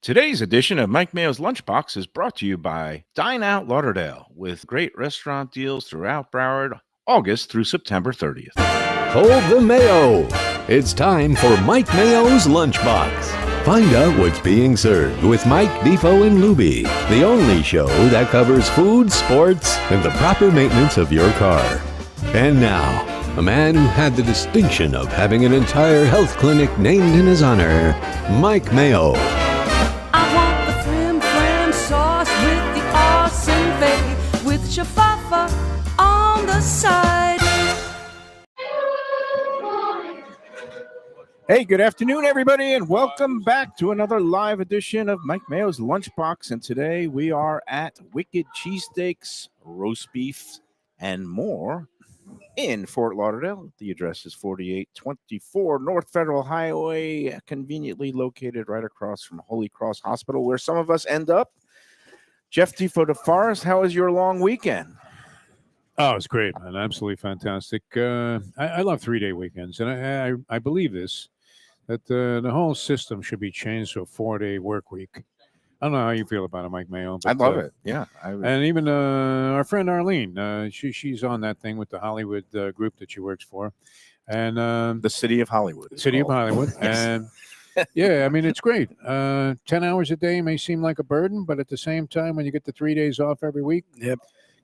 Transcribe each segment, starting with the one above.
Today's edition of Mike Mayo's Lunchbox is brought to you by Dine Out Lauderdale with great restaurant deals throughout Broward, August through September 30th. Hold the Mayo. It's time for Mike Mayo's Lunchbox. Find out what's being served with Mike, Defo and Lubie, the only show that covers food, sports, and the proper maintenance of your car. And now, a man who had the distinction of having an entire health clinic named in his honor, Mike Mayo. I want the flim flam sauce with the awesome fave with shafafa on the side. Hey, good afternoon, everybody, and welcome back to another live edition of Mike Mayo's Lunchbox. And today we are at Wicked Cheesesteaks, roast beef, and more in Fort Lauderdale. The address is 4824 North Federal Highway, conveniently located right across from Holy Cross Hospital, where some of us end up. Jeff Defo DeForest, how was your long weekend? Oh, it's great, man. Absolutely fantastic. I love 3-day weekends, and I believe this, that the whole system should be changed to a 4-day work week. I don't know how you feel about it, Mike Mayo. I love it. Yeah. And even our friend Arlene, she's on that thing with the Hollywood group that she works for. And the City of Hollywood. City of Hollywood. And yeah, I mean, it's great. 10 hours a day may seem like a burden, but at the same time, when you get the 3 days off every week,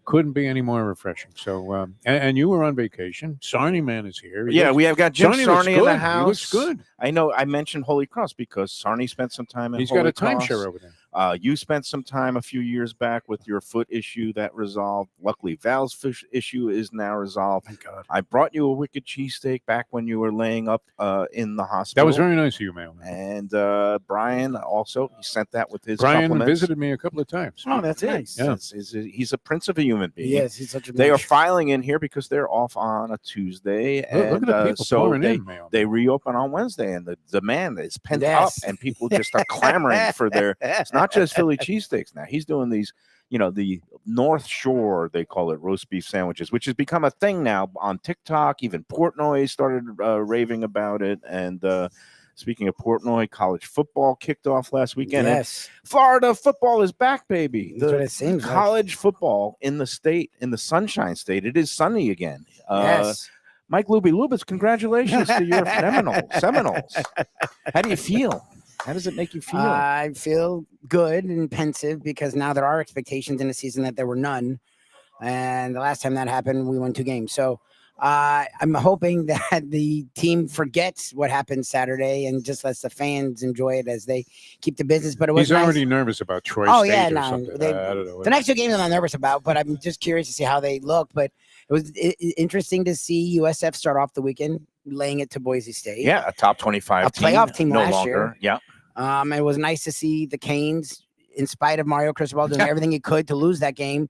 couldn't be any more refreshing. So, and you were on vacation. Sarnie Man is here. We have got Jim Sarnie in the He house. looks good. I know I mentioned Holy Cross because Sarnie spent some time in He's Holy got a Cross. timeshare over there. You spent some time a few years back with your foot issue that resolved. Luckily, Val's fish issue is now resolved. Thank God. I brought you a Wicked Cheesesteak back when you were laying up in the hospital. That was very nice of you, man. And Brian also, he sent that with his Brian compliments. visited me a couple of times. Oh, that's nice. Yeah. He's a prince of a human being. Yes, he's such a. They are filing in here because they're off on a Tuesday, Look and at the people so pouring in, man. they reopen on Wednesday, and the demand is pent Yes. up, and people just are clamoring for their. It's not just Philly cheesesteaks now. He's doing these, the North Shore, they call it, roast beef sandwiches, which has become a thing now on TikTok. Even Portnoy started raving about it, and speaking of Portnoy, college football kicked off last weekend. Yes, And Florida football is back, baby. that's what it seems like. College football in the state, in the Sunshine State. It is sunny again. Yes. Mike Lubie, Lubitz, congratulations to your Seminoles. How do you feel? How does it make you feel? I feel good and pensive because now there are expectations in the season that there were none, and the last time that happened, we won 2 games. So I'm hoping that the team forgets what happened Saturday and just lets the fans enjoy it as they keep the business. But it was He's nice. already nervous about Troy Oh, State yeah, or no, something. they- I don't know. The next 2 games I'm not nervous about, but I'm just curious to see how they look. But it was interesting to see USF start off the weekend laying it to Boise State. Yeah, a top 25 A playoff team no last longer. year. Yeah. It was nice to see the Canes, in spite of Mario Cristobal doing everything he could to lose that game.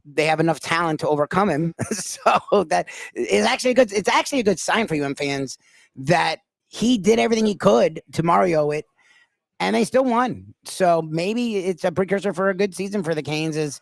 They have enough talent to overcome him. So that is actually good. It's actually a good sign for UM fans that he did everything he could to Mario it, and they still won. So maybe it's a precursor for a good season for the Canes. Is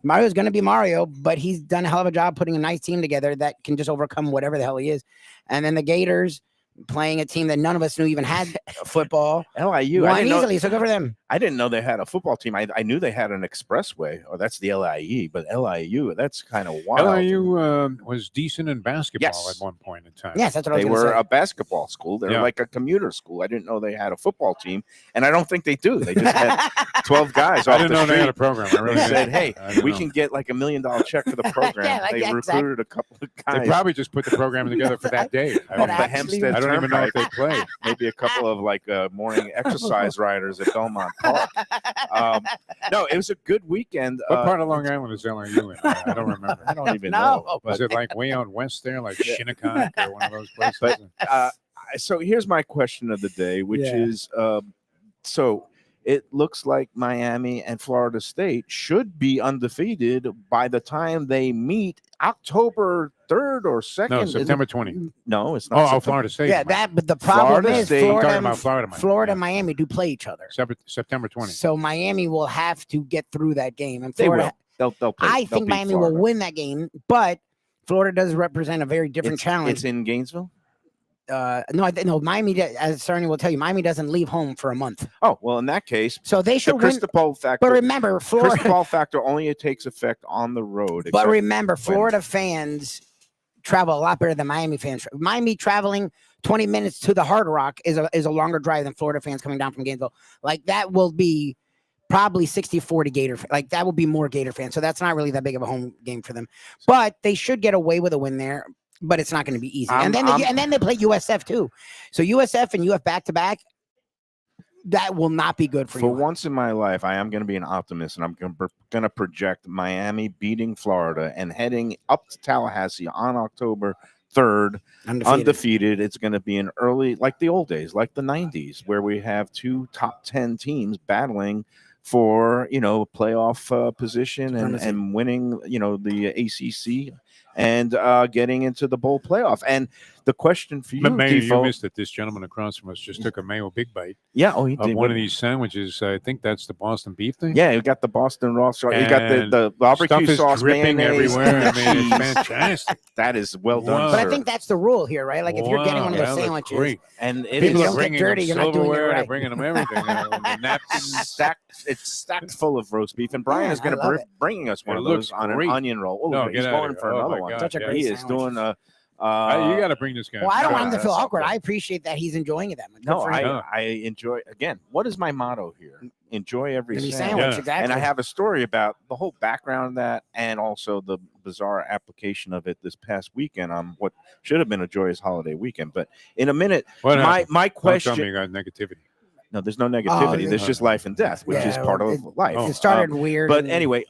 Mario's going to be Mario, but he's done a hell of a job putting a nice team together that can just overcome whatever the hell he is. And then the Gators playing a team that none of us knew even had football. LIU. Won easily, so good for them. I didn't know they had a football team. I knew they had an expressway. Oh, that's the LIE, but LIU, that's kind of wild. LIU was decent in basketball Yes. at one point in time. Yes, that's what I They was going were to say. a basketball school. They're Yeah. like a commuter school. I didn't know they had a football team, and I don't think they do. They just had 12 guys I off didn't the know they had a street. program. I really They didn't. said, "Hey, I don't we know. can get like $1 million check for the program." Yeah, like, they yeah, recruited a couple of They guys probably just put the program together for that day. I off don't, the actually- Hempstead I don't even know Turnpike. if they play. Maybe a couple of like morning exercise riders at Belmont Park. No, it was a good weekend. What part of Long Island is LIU in? I don't remember. I don't even No. know. Was it like way out west there, like Yeah. Shinnecock or one of those places? But so here's my question of the day, which Yeah. is so it looks like Miami and Florida State should be undefeated by the time they meet October 3rd or 2nd. No, Isn't it? September 20. No, it's Oh, not. oh, September. Florida State. Yeah, man. but the problem Florida is State- You're Florida, talking about Florida, Miami. Florida Yeah. and Miami do play each other. September 20. So Miami will have to get through that game. And They Florida, will. They'll play. I they'll think beat Miami Florida. will win that game, but Florida does represent a very different challenge. It's in Gainesville. No, Miami, as Cerny will tell you, Miami doesn't leave home for a month. Oh, well, in that case, So they the should win. crystal factor. But remember, Florida. Crystal ball factor only takes effect on the road. But except remember, when- Florida fans travel a lot better than Miami fans. Miami traveling 20 minutes to the Hard Rock is a longer drive than Florida fans coming down from Gainesville. Like that will be probably 60-40 Gator. Like that will be more Gator fans. So that's not really that big of a home game for them. But they should get away with a win there. But it's not going to be easy. And then they play USF too. So USF and UF back to back. That will not be good for you. For once in my life, I am going to be an optimist, and I'm going to project Miami beating Florida and heading up to Tallahassee on October 3rd, undefeated. It's going to be an early, like the old days, like the 90s, where we have two top 10 teams battling for, playoff position and winning, the ACC and getting into the bowl playoff. And the question for you, Mayo, you Defo, missed it. This gentleman across from us just took a Mayo big bite. Yeah, he of did. one of these sandwiches. I think that's the Boston beef thing. Yeah, you got the Boston raw sauce. You got the barbecue stuff is sauce, dripping mayonnaise, everywhere. I and mean, it's cheese. fantastic. That is well done. Wow. But sir. I think that's the rule here, right? Like if you're getting one of those that looks sandwiches, great. And it People you is don't are get bringing dirty, them you're not doing it silverware. They're right. bringing them everything. The napkins. it's stacked full of roast beef. And Brian Yeah, is going I love to it. bringing us one It of those looks on great. an onion roll. Oh, No, he's get out going of for here. Oh, another my one. God, Such a yeah. great He is sandwich. doing a. You got to bring this guy. well, I don't Sure, want him to feel that's awkward. okay. I appreciate that he's enjoying it that much. Good No, for him. I enjoy. Again, what is my motto here? Enjoy every Any sandwich. sandwich, Yeah. exactly. And I have a story about the whole background of that and also the bizarre application of it this past weekend on what should have been a joyous holiday weekend. But in a minute, What happened? my Don't tell me question. you got negativity. No, there's no negativity. There's just life and death, which is Yeah, part well, of life. Oh. It started weird. But and- anyway,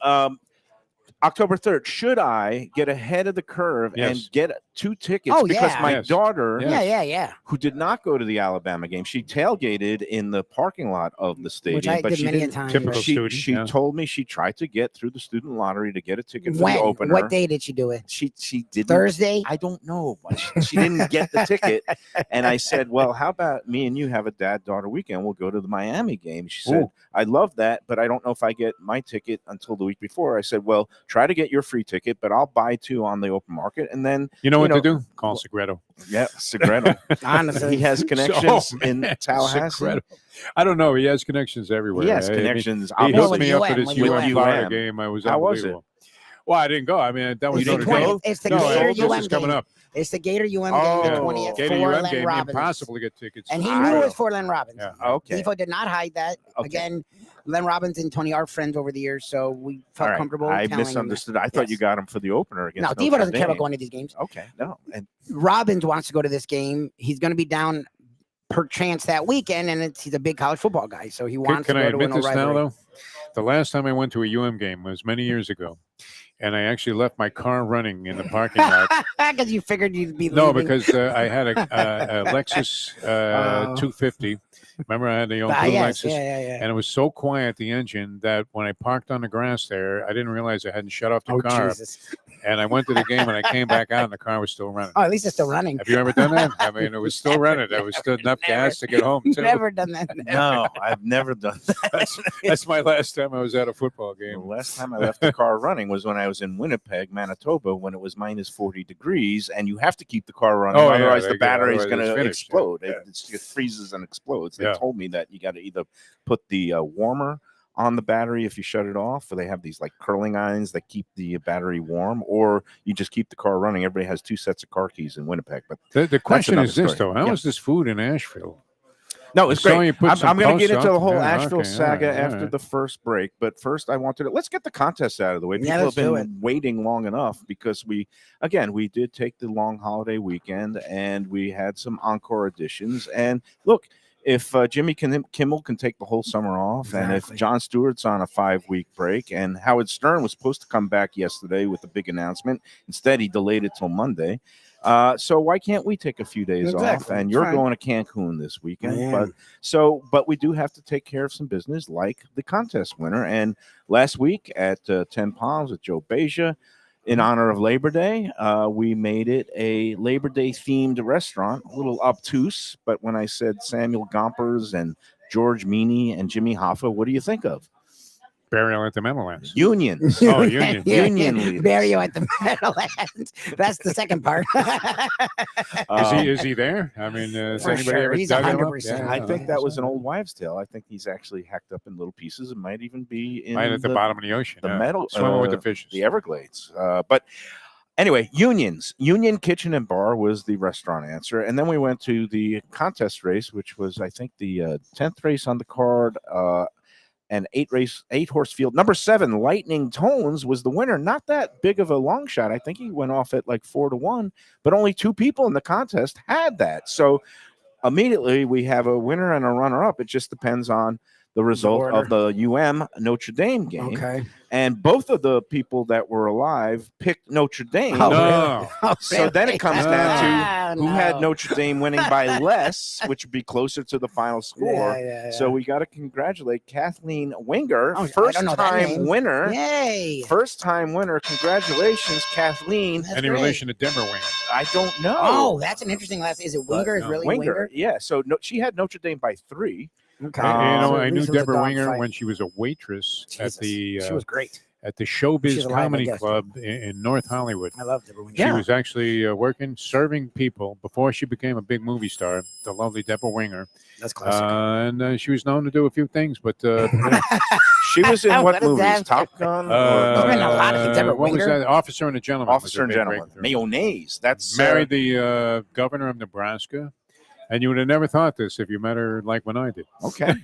October 3rd, should I get ahead of the curve and Yes. get 2 tickets? Oh, Because yeah. my Yes. daughter, yeah. who did not go to the Alabama game, she tailgated in the parking lot of the stadium. Which I but did she many a didn't. time. Typical She, student, she yeah. told me she tried to get through the student lottery to get a ticket for When? the opener. What day did she do it? She didn't. Thursday? I don't know. But she didn't get the ticket. And I said, well, how about me and you have a dad-daughter weekend? We'll go to the Miami game. She said, Ooh. I love that, but I don't know if I get my ticket until the week before. I said, well, try to get your free ticket, but I'll buy 2 on the open market. And then, You know what to do? Call Segreto. yeah, Segreto. Honestly. He has connections in man, Tallahassee. Segreto. I don't know. He has connections everywhere. He has I mean, connections. He obviously. hooked with me up UM, at his with UM UM. Florida game. I was How was it? unbelievable. Well, I didn't go. I mean, that was You on didn't the day. go? It's the No, Gator this UM is coming game. up. It's the Gator UM Oh, game, the 20th Gator for UM Len game. Robbins. Impossible to get tickets. And he I knew it don't- was for Len Robbins. Yeah. Okay. Defo did not hide that. Okay. Again, Len Robbins and Tony are friends over the years, so we felt All right. comfortable. I telling him that. misunderstood. I thought you Yes. got him for the opener against No, Notre Defo doesn't care about Dame. going to these games. Okay, no. And Robbins wants to go to this game. He's going to be down per chance that weekend, and he's a big college football guy, so he wants Can to I go to admit an this now, rivalry. though? The last time I went to a UM game was many years ago, and I actually left my car running in the parking lot. Because you figured you'd be No, leaving. because I had a Lexus 250. Remember, I had the old blue yes, Lexus, yeah. and it was so quiet, the engine, that when I parked on the grass there, I didn't realize I hadn't shut off the Oh, car. Jesus. And I went to the game, and I came back out, and the car was still running. Oh, at least it's still running. Have you ever done that? I mean, it was still running. There was still enough gas to get home, too. Never done that. no, I've never done that. That's my last time I was at a football The game. last time I left the car running was when I was in Winnipeg, Manitoba, when it was minus 40 degrees, and you have to keep the car running, Oh, yeah, otherwise there the you go. battery is Otherwise going it's to finished. explode. Yeah. It freezes and explodes. They Yeah. told me that you got to either put the warmer on the battery if you shut it off, or they have these like curling irons that keep the battery warm, or you just keep the car running. Everybody has 2 sets of car keys in Winnipeg, but The question another is this, story. though. How Yeah. is this food in Asheville? no, it's I saw great. you put I'm some going to get posts into the up. whole Yeah, Asheville okay, saga all right, after all right. the first break, but first I wanted to let's get the contest out of the way. Yeah, People let's have do been waiting long enough because we did take the long holiday weekend and we had some encore editions. And look, if Jimmy Kimmel can take the whole summer off, and if Exactly. Jon Stewart's on a 5-week break, and Howard Stern was supposed to come back yesterday with a big announcement, instead he delayed it till Monday. So why can't we take a few days off? Exactly. And It's you're fine. going to Cancun this weekend, I but am. but we do have to take care of some business, like the contest winner. And last week at 10 Palms with Joe Beja, in honor of Labor Day, we made it a Labor Day themed restaurant, a little obtuse. But when I said Samuel Gompers and George Meany and Jimmy Hoffa, what do you think of? Burial at the Meadowlands. Unions. Oh, Union. Union leaders. Bury you at the Meadowlands. That's the second part. Is he there? I mean, has For anybody sure. ever He's dug him up? 100%. I think that was an old wives' tale. I think he's actually hacked up in little pieces. It might even be in Right at the bottom of the ocean. the metal, Swimming with the fishes. the Everglades. But anyway, Unions. Union Kitchen and Bar was the restaurant answer. And then we went to the contest race, which was, I think, the 10th race on the card. And 8-horse field. Number 7, Lightning Tones, was the winner. Not that big of a long shot. I think he went off at like 4-1, but only 2 people in the contest had that. So immediately we have a winner and a runner-up. It just depends on the result of the Notre Dame game. Okay. And both of the people that were alive picked Notre Dame. Oh, No. Oh, So then it comes down to to who had Notre Dame winning by less, which would be closer to the final score. So we got to congratulate Kathleen Winger, Oh, I don't know that first-time name. winner. Yay. First-time winner. Congratulations, Kathleen. That's Any great. relation to Denver Winger? I don't know. Oh, that's an interesting last. Is it Winger? Is no. really Winger. Winger? Yeah. So she had Notre Dame by 3. Okay. You know, So I at knew least it was a Deborah Winger dogfight. when she was a waitress Jesus. at the she was great. at the She's Showbiz alive, I Comedy guess. Club in North Hollywood. I love Deborah Winger. She was actually working, serving people before she became a big movie star, the lovely Deborah Winger. That's classic. And she was known to do a few things, but She was in what What is movies? that? Top Gun? She's been in a lot of things. Deborah what was Winger? that? Officer and a Gentleman. was Officer a and big Gentleman. breakthrough. Mayonnaise. That's Married the governor of Nebraska. And you would have never thought this if you met her like when I did. Okay.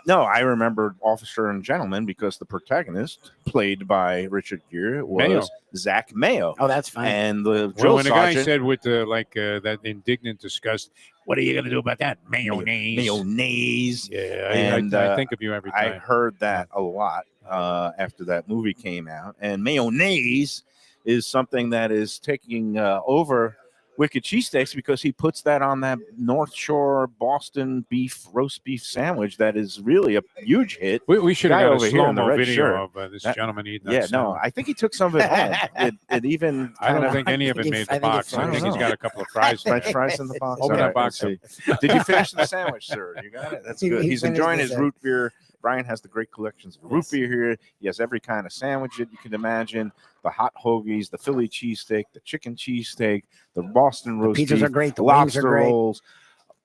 No, I remembered Officer and Gentleman because the protagonist, played by Richard Gere, was Mayo. Zach Mayo. Oh, that's fine. And the Well, drill when the guy sergeant, said with that indignant disgust, what are you going to do about that? Mayonnaise. Mayonnaise. Yeah, And, I think of you every I time. heard that a lot after that movie came out. And mayonnaise is something that is taking over Wicked Cheesesteaks because he puts that on that North Shore Boston roast beef sandwich that is really a huge hit. We should have guy got a over here in the slow-mo red video shirt. of this That- gentleman eating that Yeah, no, sandwich. I think he took some of it home. It even I don't kinda- think any of it think made he- the I think box. it's I fine. think he's got a couple of fries. in French there. fries in the box. Open All that right, box let's see. Did you finish the sandwich, sir? You got it. That's He- good. he He's finished enjoying the his sandwich. root beer. Brian has the great collections of root beer here. He has every kind of sandwich that you can imagine. The hot hoagies, the Philly cheesesteak, the chicken cheesesteak, the Boston roast pizzas beef, are great. The wings lobster are great. rolls,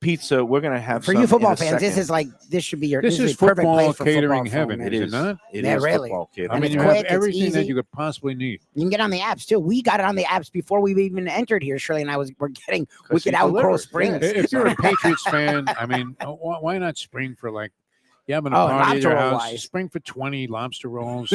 pizza. We're going to have For some you football in a fans, this second. is like this should be your This is is a perfect football place for catering football heaven, phone, It man. is it is. not? It Yeah, is really. football catering. I And mean, it's you quick, have it's everything that easy. you could possibly need. You can get on the apps too. We got it on the apps before we even entered here. Shirley and I we're getting 'Cause Wicked he out in Coral delivers, Springs. yes. If you're a Patriots fan, I mean, why not spring for like, you having a Oh, party at lobster your roll house, wise. spring for 20 lobster rolls,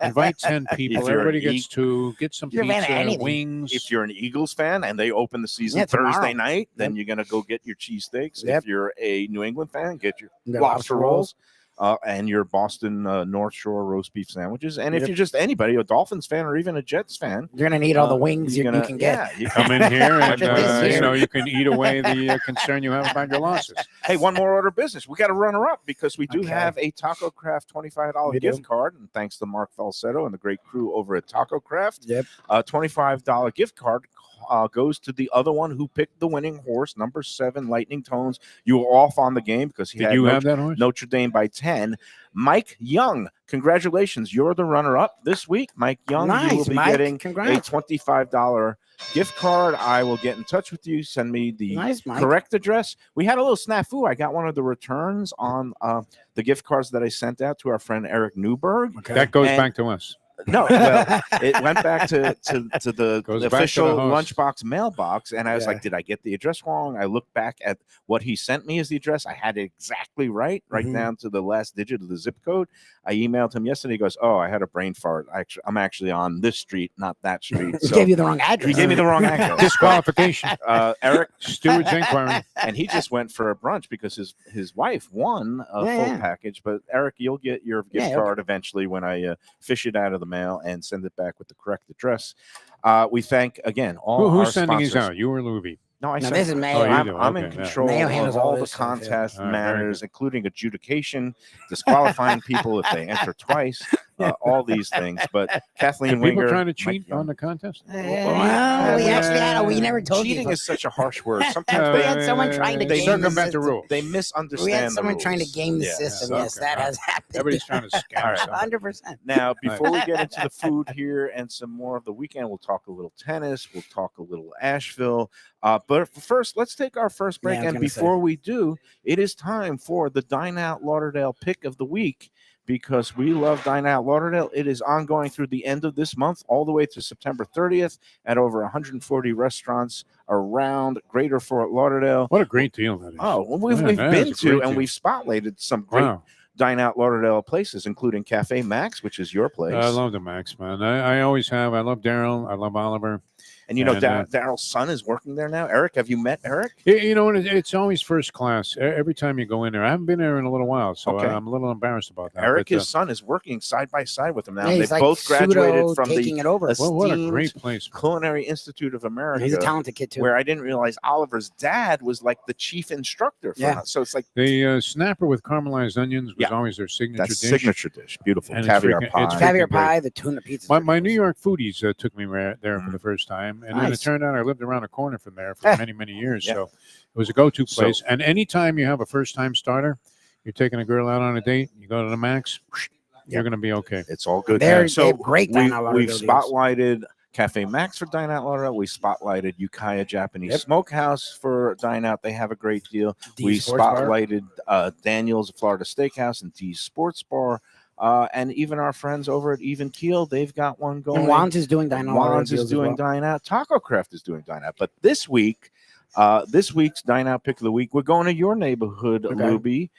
invite 10 people, you're everybody an gets 2, get some You're a fan of pizza, anything. wings. If you're an Eagles fan and they open the season Yeah, tomorrow. Thursday night, then Yep. you're going to go get your cheesesteaks. Yep. If you're a New England fan, get your Your lobster rolls. And your Boston North Shore roast beef sandwiches. And if Yep. you're just anybody, a Dolphins fan or even a Jets fan, You're gonna need all the wings you, you're you gonna- can get. Yeah, you Come in here and After this year. you can eat away the concern you have about your losses. Hey, one more order of business. We got to run her up because we do Okay. have a Taco Craft $25 We gift do. card. And thanks to Mark Falsetto and the great crew over at Taco Craft, Yep. $25 gift card goes to the other one who picked the winning horse, number 7, Lightning Tones. You were off on the game because he Did had you have that horse? Notre Dame by 10. Mike Young, congratulations. You're the runner-up this week. Mike Young, you will Nice, be Mike. getting Congrats. a $25 gift card. I will get in touch with you. Send me the Nice, Mike. correct address. We had a little snafu. I got one of the returns on the gift cards that I sent out to our friend Eric Newberg. Okay. That goes And- back to us. No, well, it went back to the Goes back to the official host. lunchbox mailbox, and I was Yeah. like, "Did I get the address wrong?" I looked back at what he sent me as the address. I had it exactly right Mhm. down to the last digit of the zip code. I emailed him yesterday. He goes, "Oh, I had a brain fart. I'm actually on this street, not that street." He So gave you the wrong address. he gave me the wrong address. Disqualification. Eric, Steward's inquiry. and he just went for a brunch because his wife won a Yeah, full yeah. package. But Eric, you'll get your gift Yeah, card eventually when I fish it out of the mail and send it back with the correct address. We thank again all our Who's sending these sponsors. out? You or Lubie? No, I No, sent this is them. Mayo. Oh, you I'm, do. I'm in Okay, yeah. control Mayo of handles all all the this stuff, yeah. contest All right, very matters, including adjudication, disqualifying people if they enter twice, all these things. But Kathleen People Winger, trying to Mike cheat Young. on the contest. Well, we actually had. We never told Cheating you. is such a harsh word. Sometimes We they had someone trying to they game circumvent the the system. rule. they misunderstand. We had the someone trying to rules. game the Yeah. system. Yeah, Yes, okay, that all has happened. Everybody's trying to scam. All right. somebody. 100%. Now, before we get into the food here and some more of the weekend, we'll talk a little tennis. We'll talk a little Asheville. But first, let's take our first break. Yeah, I was And gonna say. before we do, it is time for the Dine Out Lauderdale pick of the week because we love Dine Out Lauderdale. It is ongoing through the end of this month, all the way to September 30th at over 140 restaurants around Greater Fort Lauderdale. What a great deal that is. Oh, well, we've Man, that been is a to great and deal. we've spotlighted some great Wow. Dine Out Lauderdale places, including Cafe Max, which is your place. I love the Max, man. I always have. I love Daryl. I love Oliver. And you know, And, Daryl's son is working there now. Eric, have you met Eric? You know, it's always first class. Every time you go in there, I haven't been there in a little while, so Okay. I'm a little embarrassed about that. Eric, but, his son, is working side by side with him now. Yeah, they he's like both graduated pseudo from taking the it over. well, what a esteemed great place. Culinary Institute of America. He's a talented kid too. Where I didn't realize Oliver's dad was like the chief instructor. For Yeah. us. So it's like The snapper with caramelized onions was Yeah. always their signature that's dish. signature dish. Beautiful And it's caviar freaking- pie. it's Caviar freaking great. pie, the tuna pizza. My New York foodies took me there for the first time, and then it Nice. turned out I lived around the corner from there for many years. Yeah. So it was a go-to So- place. And anytime you have a first-time starter, you're taking a girl out on a date, you go to the Max, you're going to be okay. It's all good. They're- there. So they have great Dine Out we've Lauderdale deals. spotlighted Cafe Max for Dine Out Lauderdale. We spotlighted Ukiah Japanese Yep. Smokehouse for Dine Out. They have a great deal. Dee's We Sports Bar. spotlighted Daniel's Florida Steakhouse and Dee's Sports Bar. And even our friends over at Even Keel, they've got one going. And Juan's is doing Dine Out Lauderdale Juan's is deals as doing well. Dine Out. Taco Craft is doing Dine Out. But this week's Dine Out pick of the week, we're going to your neighborhood, Okay. Lubie.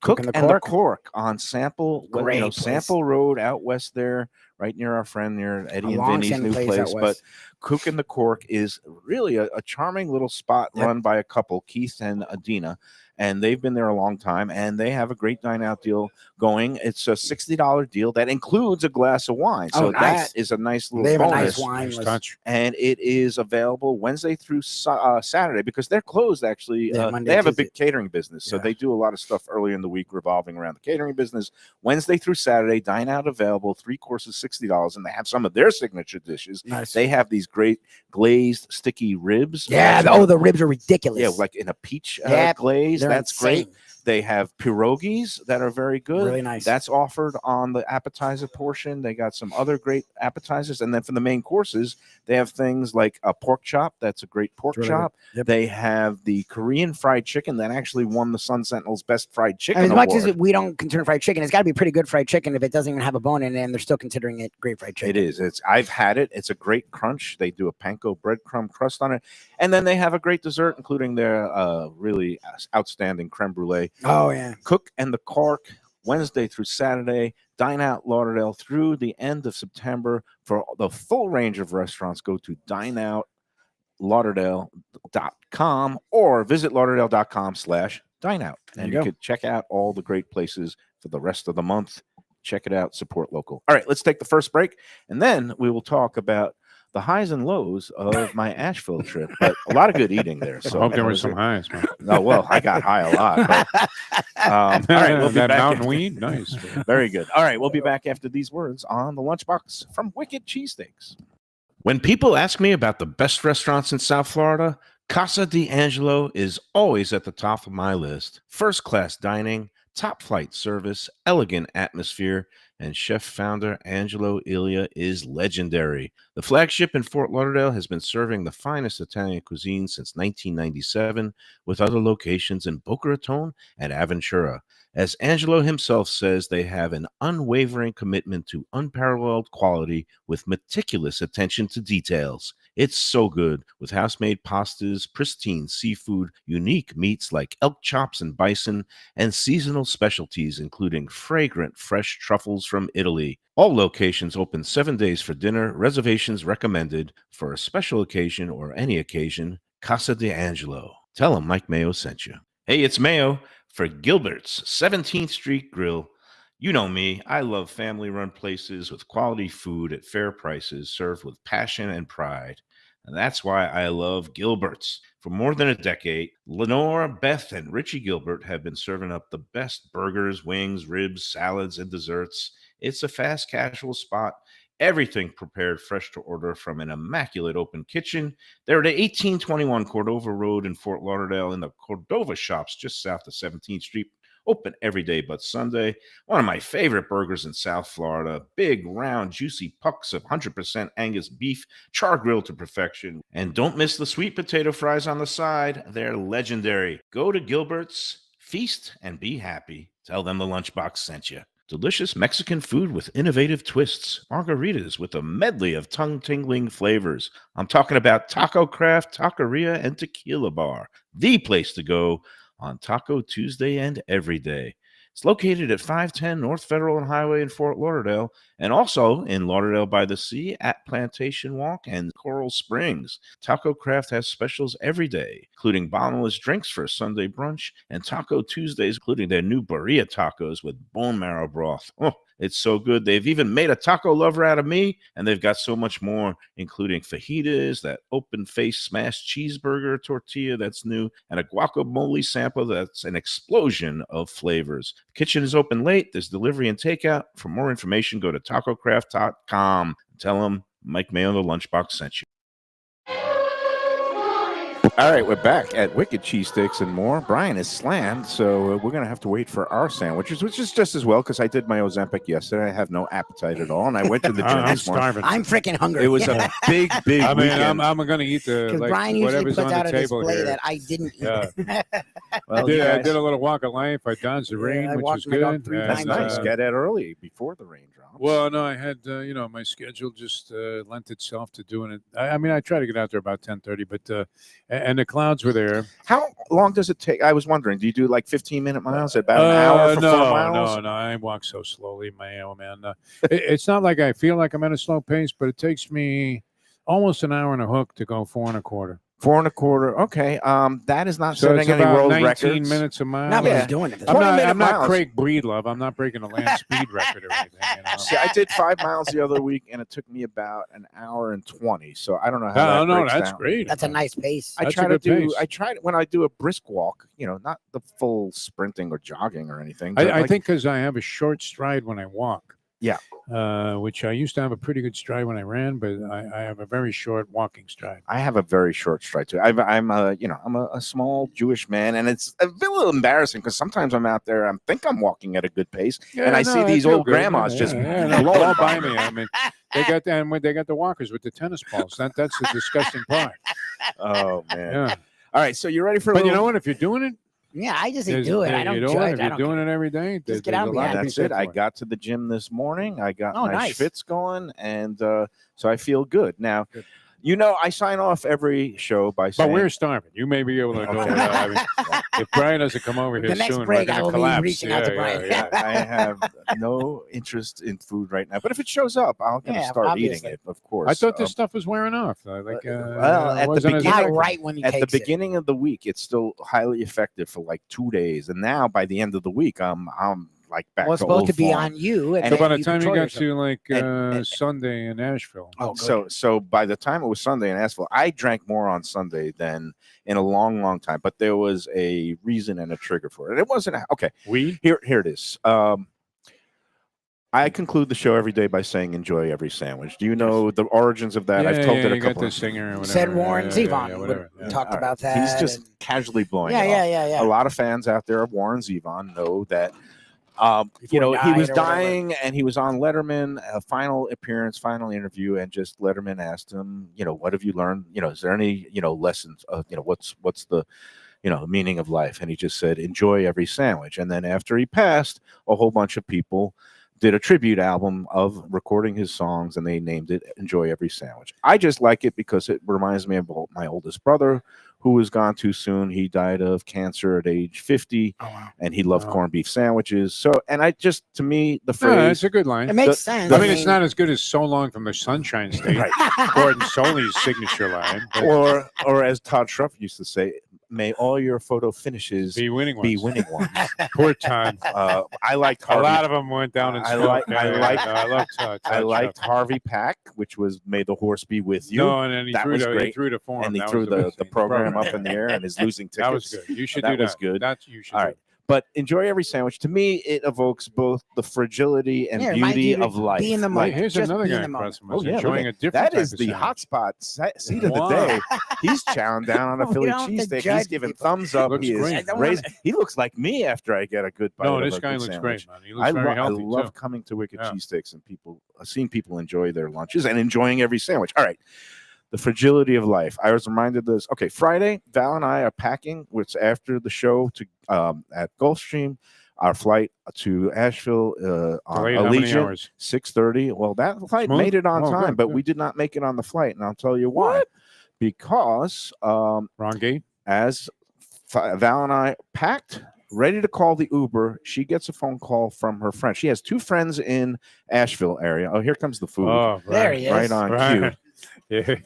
Cook and the Cork on Sample, Great place. Sample Road out west there, right near our friend near Eddie and long Vinny's standing new place place. out But west. Cook and the Cork is really a charming little spot Yep. run by a couple, Keith and Adina. And they've been there a long time, and they have a great dine out deal going. It's a $60 deal that includes a glass of wine. So Oh, nice. that is a nice little They have a bonus. nice wine Nice list. touch. And it is available Wednesday through Saturday because they're closed actually. Yeah, Monday, they have a Tuesday. big catering business, so Yeah. they do a lot of stuff early in the week revolving around the catering business. Wednesday through Saturday, dine out available, 3 courses, $60, and they have some of their signature dishes. Nice. They have these great glazed sticky ribs. Yeah. The ribs are ridiculous. Yeah, like in a peach Yep, glaze. they're That's great. insane. They have pierogies that are very good. Really nice. That's offered on the appetizer portion. They got some other great appetizers. And then for the main courses, they have things like a pork chop. That's a great pork Really chop. good. Yep. They have the Korean fried chicken that actually won the Sun Sentinel's best fried chicken And as much as award. we don't consider fried chicken, it's got to be pretty good fried chicken if it doesn't even have a bone in it, and they're still considering it great fried chicken. It is. I've had it. It's a great crunch. They do a panko breadcrumb crust on it. And then they have a great dessert, including their really outstanding creme brulee. Oh yeah. Cook and the Cork, Wednesday through Saturday. Dine Out Lauderdale through the end of September. For the full range of restaurants, go to dineoutlauderdale.com or visit lauderdale.com/dineout. And you could check out all the great places for the rest of the month. Check it out. Support local. All right, let's take the first break, and then we will talk about the highs and lows of my Asheville trip. But a lot of good eating there. So I hope there that were was some it. highs, man. No, well, I got high a lot. But, all right, we'll be that back. mountain weed, nice. Very good. All right, we'll be back after these words on the Lunchbox from Wicked Cheesesteaks. When people ask me about the best restaurants in South Florida, Casa D'Angelo is always at the top of my list. First-class dining, top-flight service, elegant atmosphere, and chef-founder Angelo Ilia is legendary. The flagship in Fort Lauderdale has been serving the finest Italian cuisine since 1997, with other locations in Boca Raton and Aventura. As Angelo himself says, they have an unwavering commitment to unparalleled quality with meticulous attention to details. It's so good, with house-made pastas, pristine seafood, unique meats like elk chops and bison, and seasonal specialties including fragrant fresh truffles from Italy. All locations open 7 days for dinner. Reservations recommended. For a special occasion or any occasion, Casa D'Angelo. Tell them Mike Mayo sent you. Hey, it's Mayo for Gilbert's 17th Street Grill. You know me, I love family-run places with quality food at fair prices served with passion and pride. And that's why I love Gilbert's. For more than a decade, Lenore, Beth, and Richie Gilbert have been serving up the best burgers, wings, ribs, salads, and desserts It's a fast casual spot. Everything prepared fresh to order from an immaculate open kitchen. They're at 1821 Cordova Road in Fort Lauderdale in the Cordova Shops just south of 17th Street. Open every day but Sunday. One of my favorite burgers in South Florida. Big, round, juicy pucks of 100% Angus beef, char grilled to perfection. And don't miss the sweet potato fries on the side. They're legendary. Go to Gilbert's, feast, and be happy. Tell them the Lunchbox sent you. Delicious Mexican food with innovative twists. Margaritas with a medley of tongue-tingling flavors. I'm talking about Taco Craft, Taqueria, and Tequila Bar. The place to go on Taco Tuesday and every day. It's located at 510 North Federal and Highway in Fort Lauderdale, and also in Lauderdale by the Sea at Plantation Walk and Coral Springs. Taco Craft has specials every day, including bottomless drinks for a Sunday brunch, and Taco Tuesdays, including their new birria tacos with bone marrow broth. Oh, it's so good. They've even made a taco lover out of me, and they've got so much more, including fajitas, that open-faced smashed cheeseburger tortilla that's new, and a guacamole sample that's an explosion of flavors. The kitchen is open late. There's delivery and takeout. For more information, go to tacocraft.com. Tell them Mike Mayo, the Lunchbox, sent you. All right, we're back at Wicked Cheesesteaks and more. Brian is slammed, so we're going to have to wait for our sandwiches, which is just as well because I did my Ozempic yesterday. I have no appetite at all, and I went to the gym I'm this morning. starving. I'm freaking hungry. It was a big I mean, weekend. I'm going to eat the because like, Brian usually whatever's puts on out the a table display here. that I didn't eat. Yeah. Well, I you did guys- a little walk of life. I dodged the rain, I which walked was my dog good. 3 That's times. nice. Get out early before the rain drops. Well, no, I had my schedule just lent itself to doing it. I mean, I try to get out there about 10:30, but and the clouds were there. How long does it take? I was wondering, do you do like 15-minute miles? About an hour for 4 miles? No, I walk so slowly, man. It's not like I feel like I'm at a slow pace, but it takes me almost an hour and a hook to go 4 1/4. 4 1/4. Okay. That is not So setting it's any about world 19 records. minutes a mile. Not what Yeah. he's doing it. I'm 20-minute not miles. Craig Breedlove. I'm not breaking a land speed record or anything. See, I did 5 miles the other week, and it took me about an hour and 20. So I don't know how that No, breaks that's down. great. That's a nice pace. I That's try a to good do. pace. I try when I do a brisk walk. Not the full sprinting or jogging or anything. but I like- think because I have a short stride when I walk. Yeah. Which I used to have a pretty good stride when I ran, but I have a very short walking stride. I have a very short stride too. I'm a small Jewish man, and it's a little embarrassing because sometimes I'm out there, I think I'm walking at a good pace, and I see these old grandmas just blowing all by by me. I mean, they got the walkers with the tennis balls. That's the disgusting part. Oh man! Yeah. All right, so you ready for? But you know what? If you're doing it, Yeah, I just say do it. I don't you know judge. what? I If you're don't doing care. it every day, Just get there's out a and lot be to be That's said it. I for got to the gym this morning. I got Oh, my nice. schwitz going, and so I feel good now. Good. I sign off every show by saying, But we're starving. You may be able to go. Okay. I mean, if Brian doesn't come over The here next soon, break, we're I going will to be collapse. reaching out to Brian. I have no interest in food right now. But if it shows up, I'll Yeah, start obviously. eating it, of course. I thought this stuff was wearing off. well, at the wasn't as beginning- Not effective. right when he at the takes it. beginning of the week, it's still highly effective for like 2 days, and now by the end of the week, I'm like back Well, it's to supposed old to be form. on you. And So by then the time you control got yourself. to like And- Sunday in Asheville, Oh, good. So by the time it was Sunday in Asheville, I drank more on Sunday than in a long, long time. But there was a reason and a trigger for it. It wasn't okay. weed. Here it is. I conclude the show every day by saying "enjoy every sandwich." Do you know the origins of that? I've told it a you got couple the of singer. Or whatever. Said Warren Zevon. Yeah, whatever. We Yeah. talked All right. about that. He's just and- casually blowing yeah, it yeah, off. yeah, yeah. A lot of fans out there of Warren Zevon know that Before he was died or whatever. dying and he was on Letterman, a final appearance, final interview, and just Letterman asked him, what have you learned? Is there any, lessons? What's the, meaning of life? And he just said, enjoy every sandwich. And then after he passed, a whole bunch of people did a tribute album of recording his songs, and they named it Enjoy Every Sandwich. I just like it because it reminds me of my oldest brother, who was gone too soon. He died of cancer at age 50, Oh, wow. and he loved Wow. corned beef sandwiches. So, and I just, to me, the Yeah, phrase, it's a good line. It makes The- sense. I mean, it's not as good as "So Long from the Sunshine State," right. Gordon Soley's signature line. but or as Todd Schrupp used to say, may all your photo finishes be winning ones. be winning ones. Poor Todd. I liked A Harvey. lot of them went down in I smoke. like- I Yeah, like- no, I love Todd. I liked Harvey Pack, which was "May the horse be with you," No, and then he That threw was he great. threw the form. and he That threw was the best thing. program up in the air and is losing tickets. That was good. You should That do was that. good. That you should. All do right. But enjoy every sandwich. To me, it evokes both the fragility and Yeah, it reminds beauty you to of life. be in the Hey, moment. here's Just another be in guy the moment. across from us look enjoying a at- different that is type of the sandwich. hotspot seat of the Wow. day. He's chowing down on a We Philly don't have to cheesesteak. He's judge giving people. thumbs up. Looks He is great. I don't raising. He looks like me after I get a good bite No, of this a guy good looks sandwich. great, man. He looks very healthy, I love too. coming to Wicked Yeah. Cheesesteaks and seeing people enjoy their lunches and enjoying every sandwich. All right. The fragility of life. I was reminded this. Okay, Friday, Val and I are packing, which after the show to at Gulfstream, our flight to Asheville on Delayed how many Allegiant, hours? 6:30. Well, that flight Smooth? made it on Oh, time, good, but good. we did not make it on the flight, and I'll tell you why. Because Wrong gate? as Val and I packed, ready to call the Uber, she gets a phone call from her friend. She has two friends in Asheville area. Oh, here comes the food. Oh, right. There he is. Right on Right. Yeah. cue.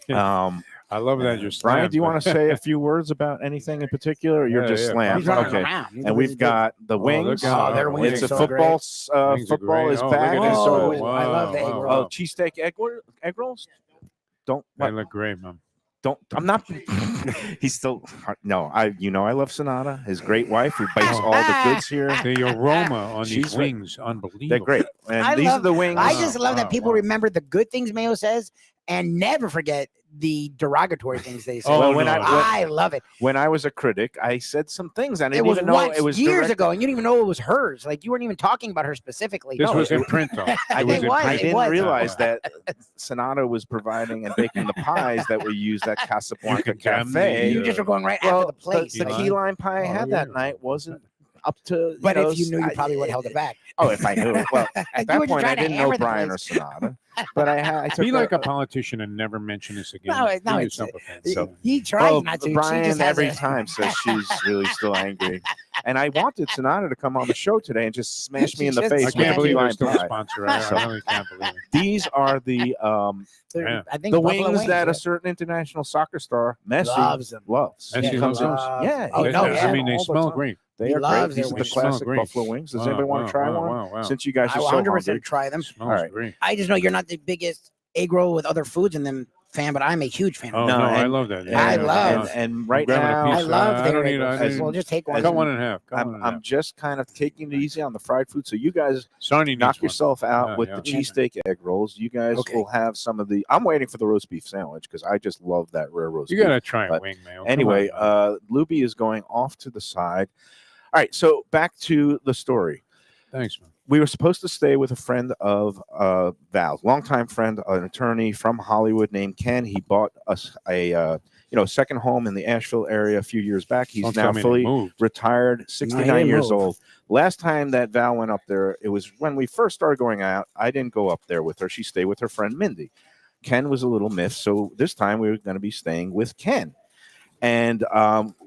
I love that you're Brian, slammed, do you but- want to say a few words about anything in particular, or you're Yeah, just yeah, slammed? He's running Okay. around. He's And we've got the look wings. out. Oh, their wings It's are a so football. Wings are Football great. is Oh, look back. at this. Whoa, So, I love the egg roll. oh, cheesesteak egg rolls. Don't. They What, look great, man. don't. I'm not. He's still. No. I love Sonata, his great wife, who bakes all the goods here. The aroma on She's these right. wings, unbelievable. They're great. And I these love- are the wings. I just love Wow, that people wow. remember the good things Mayo says and never forget the derogatory things they say. Oh, Well, when no, I- I love it. When I was a critic, I said some things. I It didn't was even know once it was years directed- ago, and you didn't even know it was hers. Like you weren't even talking about her specifically. This No, was it- in print, though. I It didn't, was, I it didn't was. realize that Sonata was providing and baking the pies that were used at Casablanca condemn Cafe. you just were going right Well, after the plate. the Eli? key lime pie I Oh, had yeah. that night wasn't up to. But know, if you knew, you I- probably would have held it back. Oh, if I knew. Well, You at that were just point, I trying to didn't know hammer the Brian or place. Sonata, but I took Be like a politician and never mention this again. No, Do no, yourself a favor. So- He tried Oh, not to. She Brian just has every a- time says she's really still angry, and I wanted Sonata to come on the show today and just smash me in the She face. just- I with can't key believe lime they're still a pie. sponsor. I really can't believe it. These are the Yeah. I think the Buffalo wings that yeah. a certain international soccer star Messi Loves them. loves. Messi He loves comes in- those? Yeah. Oh, he no, comes yeah. I in mean, they all the smell time. great. They He are great. loves These their are the wings. Smell classic great. buffalo wings. Does Wow, anybody want wow, to try wow, one? wow, wow. Since you guys I are will so 100% hungry. try them. Smells All right. great. I just know you're not the biggest egg roll with other foods in them fan, but I'm a huge fan. Oh, of No, no, them. I and- love that. I and, love- and right grabbing a now, I piece. love I their don't egg need- I rolls. need- Well, just take one. Cut one in half. Cut one in I'm half. just kind of taking it easy on the fried food. So you guys Sonny needs knock one. yourself out Yeah, with yeah. the cheesesteak egg rolls. You guys Okay. will have some of the. I'm waiting for the roast beef sandwich because I just love that rare roast You beef. got to try a But wing, man. Come Anyway, on, man. Lubie is going off to the side. All right, so back to the story. Thanks, man. We were supposed to stay with a friend of Val's, longtime friend, an attorney from Hollywood named Ken. He bought us a second home in the Asheville area a few years back. He's Don't now tell me they fully moved. retired, 69 years move. old. Last time that Val went up there, it was when we first started going out. I didn't go up there with her. She stayed with her friend Mindy. Ken was a little miffed, so this time we were going to be staying with Ken. And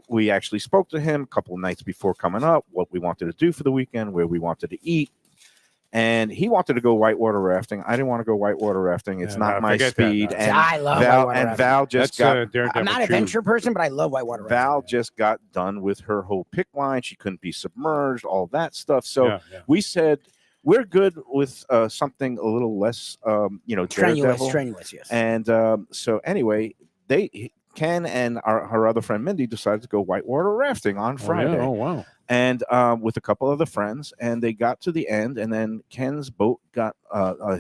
we actually spoke to him a couple of nights before coming up, what we wanted to do for the weekend, where we wanted to eat. And he wanted to go whitewater rafting. I didn't want to go whitewater rafting. It's Yeah, not no, my forget that, speed. no. And I love Val whitewater and rafting. Val just That's got Daredevil I'm not a 2. venture person, but I love whitewater rafting. Val just got done with her whole pick line. She couldn't be submerged, all that stuff. So Yeah, yeah. we said we're good with something a little less, Daredevil. Strenuous, yes. And so anyway, Ken and her other friend Mindy decided to go whitewater rafting on Friday. Oh, wow. And with a couple other friends, and they got to the end, and then Ken's boat got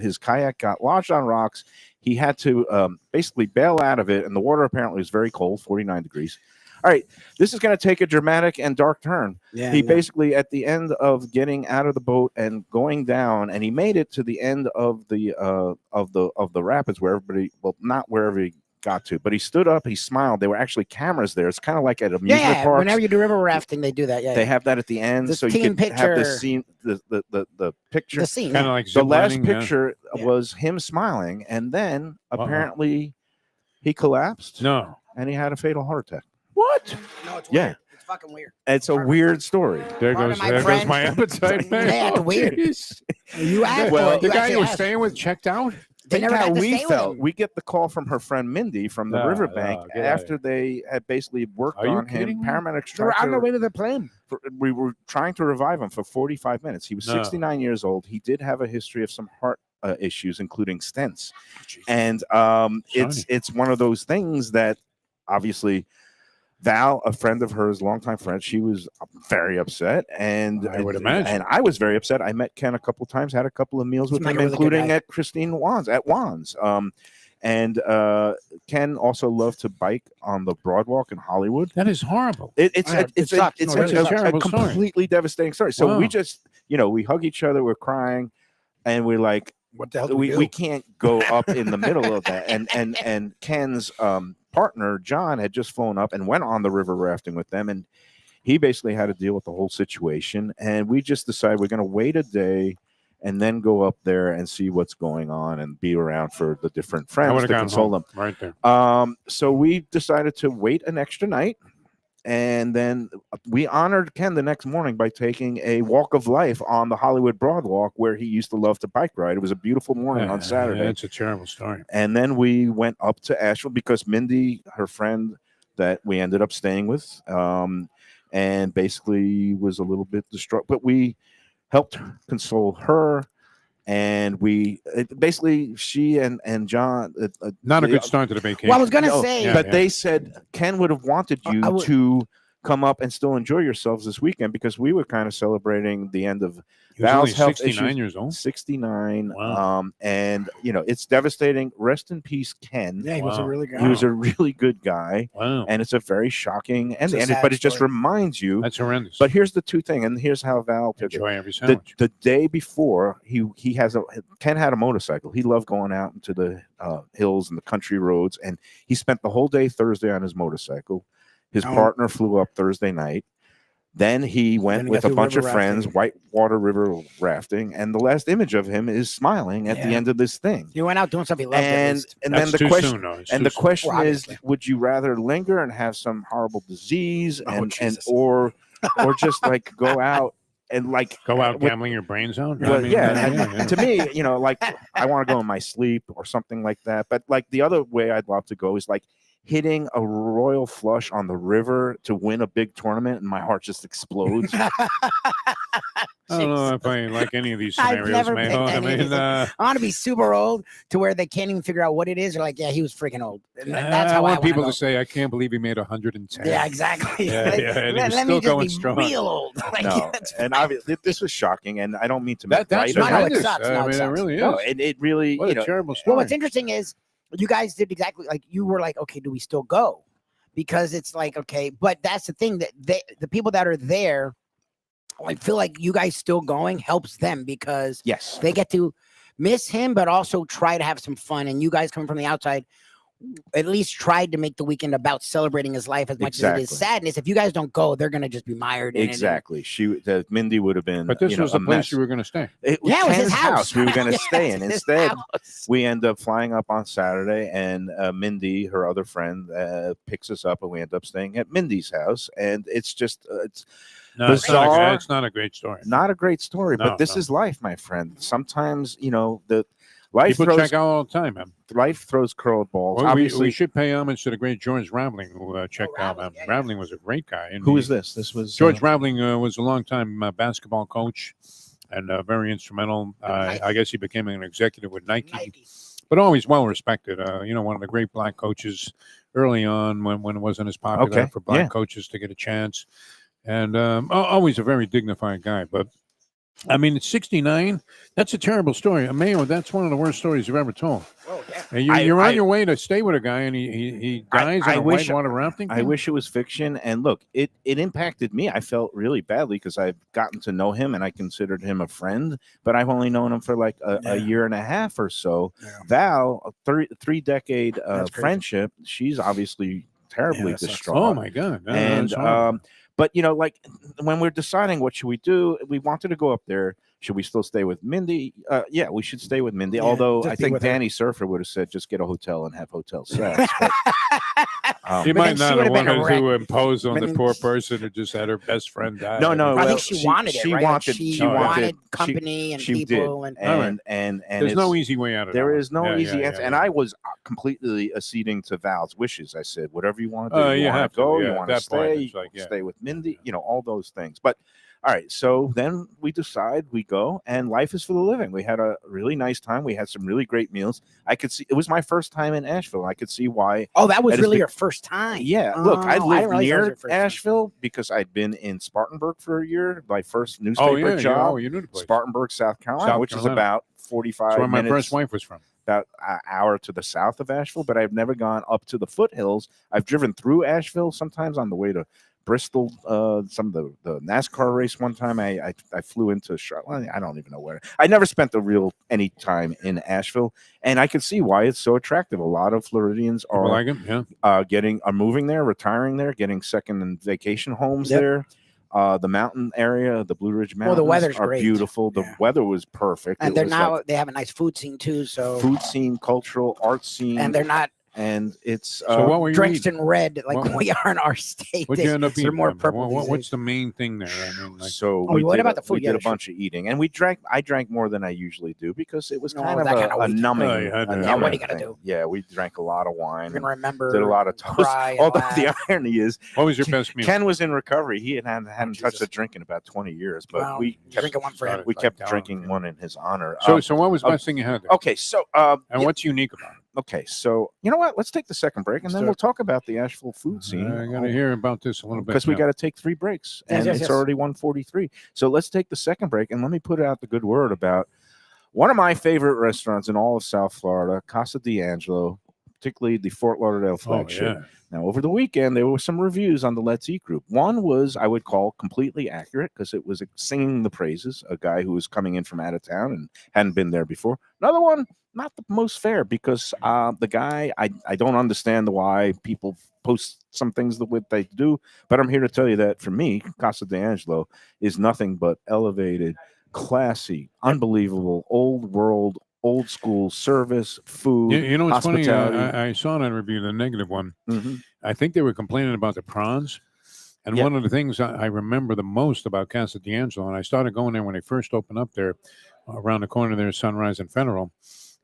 his kayak got lodged on rocks. He had to basically bail out of it, and the water apparently was very cold, 49 degrees. All right, this is going to take a dramatic and dark turn. Yeah, He no. basically, at the end of getting out of the boat and going down, and he made it to the end of the rapids where everybody, well, not wherever he got to, but he stood up, he smiled. There were actually cameras there. It's kind of like at amusement Yeah, parks. whenever you do river rafting, they do that. Yeah, They yeah. have that at the end, The so you team can have the picture. scene, the picture. the scene. Kind of yeah. like The last ziplining, yeah. picture Yeah. was him smiling, and then Uh-oh. apparently he collapsed No. and he had a fatal heart attack. What? No, it's Yeah. weird. It's fucking weird. It's a weird story. There Part goes of my friend- my appetite, man. Yeah, it's Oh, weird. jeez. You asked Well, for it. The You guy actually you were asked. staying with checked out? They Think never how got to we stay with felt. him. We get the call from her friend Mindy from the No, riverbank no, get out of after they had basically worked Are you on him. kidding me? Paramedics They were tried on their to, way to the plane. we were trying to revive him for 45 minutes. He was No. 69 years old. He did have a history of some heart issues, including stents. And it's one of those things that obviously Val, a friend of hers, longtime friend, she was very upset, and I would imagine. and I was very upset. I met Ken a couple times, had a couple of meals with Seems like him, a really good including guy. at Christine Wan's at Wan's. And Ken also loved to bike on the Broadwalk in Hollywood. That is horrible. It's Yeah, it's it sucks. it's No, such it a terrible story. completely devastating story. So we Wow. just, we hug each other, we're crying, and we're like, What the hell do we can't go up in the middle of that. And Ken's partner John had just flown up and went on the river rafting with them, and he basically had to deal with the whole situation. And we just decided we're going to wait a day and then go up there and see what's going on and be around for the different I friends would to have gone console home them. right there. So we decided to wait an extra night. And then we honored Ken the next morning by taking a walk of life on the Hollywood Broadwalk where he used to love to bike ride. It was a beautiful morning on Saturday. It's a terrible story. And then we went up to Asheville because Mindy, her friend that we ended up staying with, and basically was a little bit distraught. But we helped console her. And basically, she and John. Not a good start to the vacation. Well, I was gonna No, say, Yeah, but they said Ken would have wanted you I would- to come up and still enjoy yourselves this weekend because we were kind of celebrating the end of he was Val's only health 69 issues. years old. 69. Wow. And it's devastating. Rest in peace, Ken. yeah, he was a Wow. really good. He was a really good guy, Wow. and it's a very shocking It's a ending. sad But it just story. reminds you. That's horrendous. But here's the two thing, and here's how Val took it. Enjoy every The, sandwich. the day before, Ken had a motorcycle. He loved going out into the hills and the country roads, and he spent the whole day Thursday on his motorcycle. His Oh. partner flew up Thursday night. Then he went Then he with got a to bunch of river friends, rafting. whitewater river rafting, and the last image of him is smiling at the Yeah. end of this thing. He went out doing something he loved. at And least. and That's then the too question soon, though. It's and too the soon. question Well, is, obviously. would you rather linger and have some horrible disease Oh, and Jesus. or just like go out and like Go out with- gambling your brains out. well, yeah. and to me, like I want to go in my sleep or something like that. But like the other way I'd love to go is like hitting a royal flush on the river to win a big tournament, and my heart just explodes. I don't know if I like any of these I've scenarios, never Mayo. picked I any of mean, these. I want to be super old to where they can't even figure out what it is. They're like, yeah, he was freaking old. And that's I how want wanna people go. to say, I can't believe he made 110. Yeah, exactly. Yeah, Let- yeah, and he let, was let still me just going be strong. real old. Like, No, that's and fine. obviously this was shocking, and I don't mean to make That's light of No, no, it it. horrendous. sucks. No, I it mean, it sucks. really is. No, it really, What a terrible Well, story. what's interesting is you guys did exactly like you were like, okay, do we still go? Because it's like, okay, but that's the thing that the people that are there, I feel like you guys still going helps them because Yes. they get to miss him, but also try to have some fun. And you guys coming from the outside, at least tried to make the weekend about celebrating his life as much as it is Exactly. sadness. If you guys don't go, they're gonna just be mired in it. Exactly. Mindy would have been. But this was a the place mess. you were going to stay. It was Yeah, it was his Ken's house. We were going to Yes, stay in. his Instead, house. we end up flying up on Saturday, and Mindy, her other friend, picks us up, and we end up staying at Mindy's house. And it's just it's No, Bizarre. it's not a great story. not a great story, No, but this no. is life, my friend. Sometimes the life People throws check out all the time, man. curled balls. Well, Obviously, we should pay homage to the great George Raveling, who checked out. Raveling, yeah, yeah. Raveling was a great guy. And who he- is this? This was George Raveling was a longtime basketball coach and very instrumental. I guess he became an executive with Nike, but always well respected. One of the great black coaches early on when it wasn't as popular Okay, for black yeah. coaches to get a chance, and always a very dignified guy. But I mean, at 69, that's a terrible story. Mayo, that's one of the worst stories you've ever told. Oh, yeah. And you're on your way to stay with a guy, and he dies I in a wish- whitewater rafting. I thing? wish it was fiction. And look, it impacted me. I felt really badly because I've gotten to know him and I considered him a friend, but I've only known him for like a year and a half or so. Yeah. Val, a three-decade That's crazy. friendship, she's obviously terribly that sucks. distraught. Oh my God! No, And that's horrible. but like when we're deciding what should we do, we wanted to go up there. Should we still stay with Mindy? Yeah, we should stay with Mindy. Yeah, Although just I be think with her. Danny Surfer would have said just get a hotel and have hotel sex. But, He But might then she not have would've been a wanted to wreck. impose on But the then poor she- person who just had her best friend die. No, no, I well, think she wanted it, she right? wanted- she she wanted wanted- company and she people, did. and All right. and There's no easy way out of there that. is no Yeah, easy yeah, answer. yeah, And yeah. I was completely acceding to Val's wishes. I said, whatever you want to do, You you want have to to, go, yeah, you at want to that point, stay, it's like, yeah. stay with Mindy, all those things. But All right, so then we decide we go, and life is for the living. We had a really nice time. We had some really great meals. I could see it was my first time in Asheville. I could see why. Oh, that was That is really the- your first time. Yeah, look, I Oh, lived didn't realize that was near your first time. Asheville because I'd been in Spartanburg for a year. My first newspaper job, you knew the place. Spartanburg, South Carolina, which is about 45 That's where my minutes. first wife was from. About an hour to the south of Asheville, but I've never gone up to the foothills. I've driven through Asheville sometimes on the way to Bristol. Some of the NASCAR race one time. I flew into Charlotte. I don't even know where. I never spent any time in Asheville, and I could see why it's so attractive. A lot of Floridians People are like him, yeah. are moving there, retiring there, getting second and vacation homes Yep. there. The mountain area, the Blue Ridge Mountains, the weather's are great. beautiful. The Yeah. weather was perfect. And It they're was now like they have a nice food scene too. So food scene, cultural, art scene, and they're not and it's So what were you drenched eating? in red like What- we are in our state. What'd you end up They're eating? more then? purple. these What's days. the main thing there? I mean, like, so Oh, what about the food? we Yeah, did a sure. bunch of eating, and I drank more than I usually do because it was No, kind of that a, kinda a week. numbing. Oh, you had to- a Yeah, numbing what are you gonna thing. do? Yeah, we drank a lot of You're wine. gonna remember. Did a lot of toast. cry and Although laugh. the irony is, what was your best meal? Ken was in recovery. He hadn't touched Jesus. a drink in about 20 years, but Well, we kept drinking one for him. we Like kept down, drinking yeah. one in his honor. So what was the best thing you had there? Okay, so And yeah, what's unique about it? okay, so you know what? Let's take the second break, and Let's then do we'll it. talk about the Asheville food scene. I got to hear about this a little bit. Because we now. got to take 3 breaks, Yes, and yes, it's yes. already 1:43. So let's take the second break, and let me put out the good word about one of my favorite restaurants in all of South Florida, Casa D'Angelo, particularly the Fort Lauderdale Oh, flagship. yeah. Now, over the weekend, there were some reviews on the Let's Eat group. One was, I would call, completely accurate because it was singing the praises, a guy who was coming in from out of town and hadn't been there before. Another one, not the most fair because the guy, I don't understand why people post some things the way they do, but I'm here to tell you that for me, Casa D'Angelo is nothing but elevated, classy, unbelievable, old world, old school service, food. You know what's funny? hospitality. I saw that review, the negative one. Mhm. I think they were complaining about the prawns. And Yeah. one of the things I remember the most about Casa D'Angelo, and I started going there when they first opened up there around the corner there, Sunrise and Federal.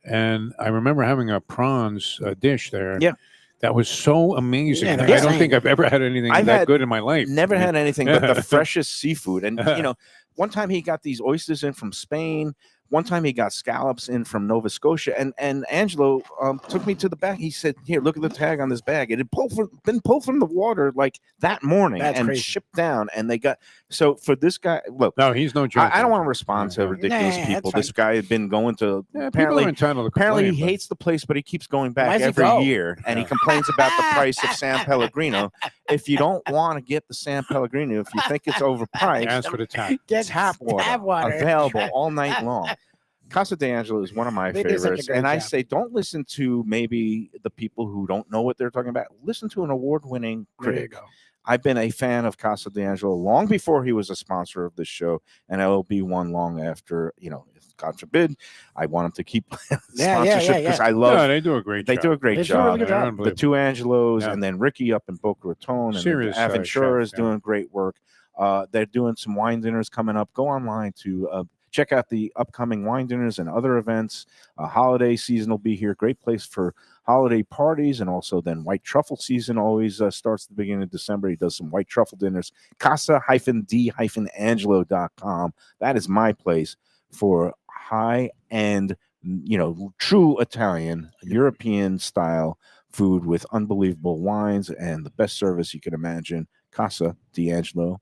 And I remember having a prawns dish there. Yeah. That was so amazing. Yeah, I they're don't insane. think I've ever had anything I've that had- good in my life. Never I mean, had anything but the freshest seafood. And, you know, one time he got these oysters in from Spain. One time he got scallops in from Nova Scotia. And Angelo took me to the back. He said, here, look at the tag on this bag. It had been pulled from the water like that morning That's and crazy. shipped down. And they got, so for this guy, look, No, he's no joke. I don't want to respond to Yeah. ridiculous Nah, people. that's This guy had been going to, Yeah, people apparently, are entitled to apparently he complain, but- hates the place, but he keeps going back Where's he every go? year. And he Yeah. complains about the price of San Pellegrino. If you don't want to get the San Pellegrino, if you think it's overpriced, Ask for the tap. Get tap water, available all night long. Casa D'Angelo is one of my They do such a favorites. great And I job. say, don't listen to maybe the people who don't know what they're talking about. Listen to an award-winning There you critic. go. I've been a fan of Casa D'Angelo long before he was a sponsor of this show, and I will be one long after, you know, if God forbid, I want him to keep sponsorship because I love, No, they do a great they job. do a great They do a really job. good They're job. The unbelievable. 2 Angelos Yeah. and then Ricky up in Boca Raton and Serious, Aventura is chef, yeah. doing great work. They're doing some wine dinners coming up. Go online to check out the upcoming wine dinners and other events. Holiday season will be here. Great place for holiday parties, and also then white truffle season always starts at the beginning of December. He does some white truffle dinners. Casa-D-Angelo.com. That is my place for high-end, you know, true Italian, European style food with unbelievable wines and the best service you can imagine. Casa D'Angelo.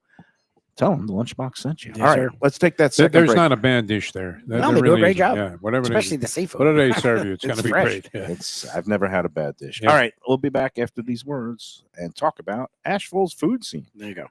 Tell them the lunchbox sent you. Yes, All right, sir. let's take that There- second There's break. not a bad dish there. No, they do a great isn't. job. Yeah, whatever Especially they, the seafood. whatever they serve you, it's It's going to be fresh. great. Yeah. I've never had a bad dish. Yeah. All right, we'll be back after these words and talk about Asheville's food scene. There you go.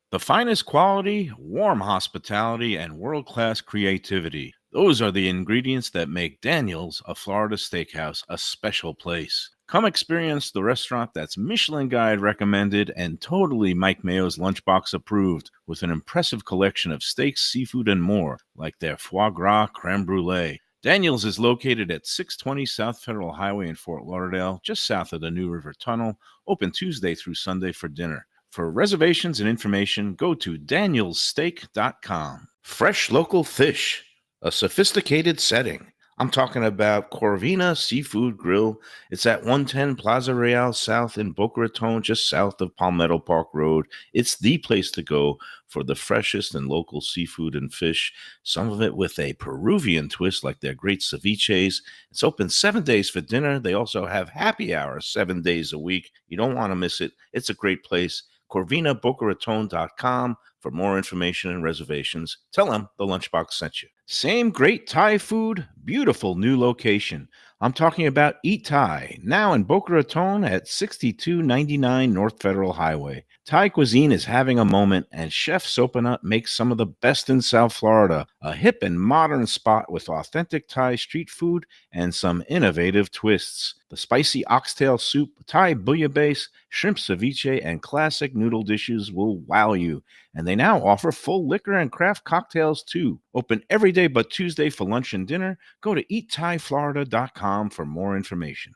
The finest quality, warm hospitality, and world-class creativity. Those are the ingredients that make Daniel's, a Florida steakhouse, a special place. Come experience the restaurant that's Michelin Guide recommended and totally Mike Mayo's Lunchbox approved, with an impressive collection of steaks, seafood, and more, like their foie gras creme brulee. Daniel's is located at 620 South Federal Highway in Fort Lauderdale, just south of the New River Tunnel, open Tuesday through Sunday for dinner. For reservations and information, go to danielssteak.com. Fresh local fish, a sophisticated setting, I'm talking about Corvina Seafood Grill. It's at 110 Plaza Real South in Boca Raton, just south of Palmetto Park Road. It's the place to go for the freshest and local seafood and fish, some of it with a Peruvian twist like their great ceviches. It's open 7 days for dinner. They also have happy hour 7 days a week. You don't want to miss it. It's a great place. CorvinaBocaRaton.com for more information and reservations. Tell them the Lunchbox sent you. Same great Thai food, beautiful new location. I'm talking about Eat Thai, now in Boca Raton at 6299 North Federal Highway. Thai cuisine is having a moment, and Chef Sopanut makes some of the best in South Florida. A hip and modern spot with authentic Thai street food and some innovative twists. The spicy oxtail soup, Thai bouillabaisse, shrimp ceviche, and classic noodle dishes will wow you. And they now offer full liquor and craft cocktails too. Open every day but Tuesday for lunch and dinner. Go to eatthaiflorida.com for more information.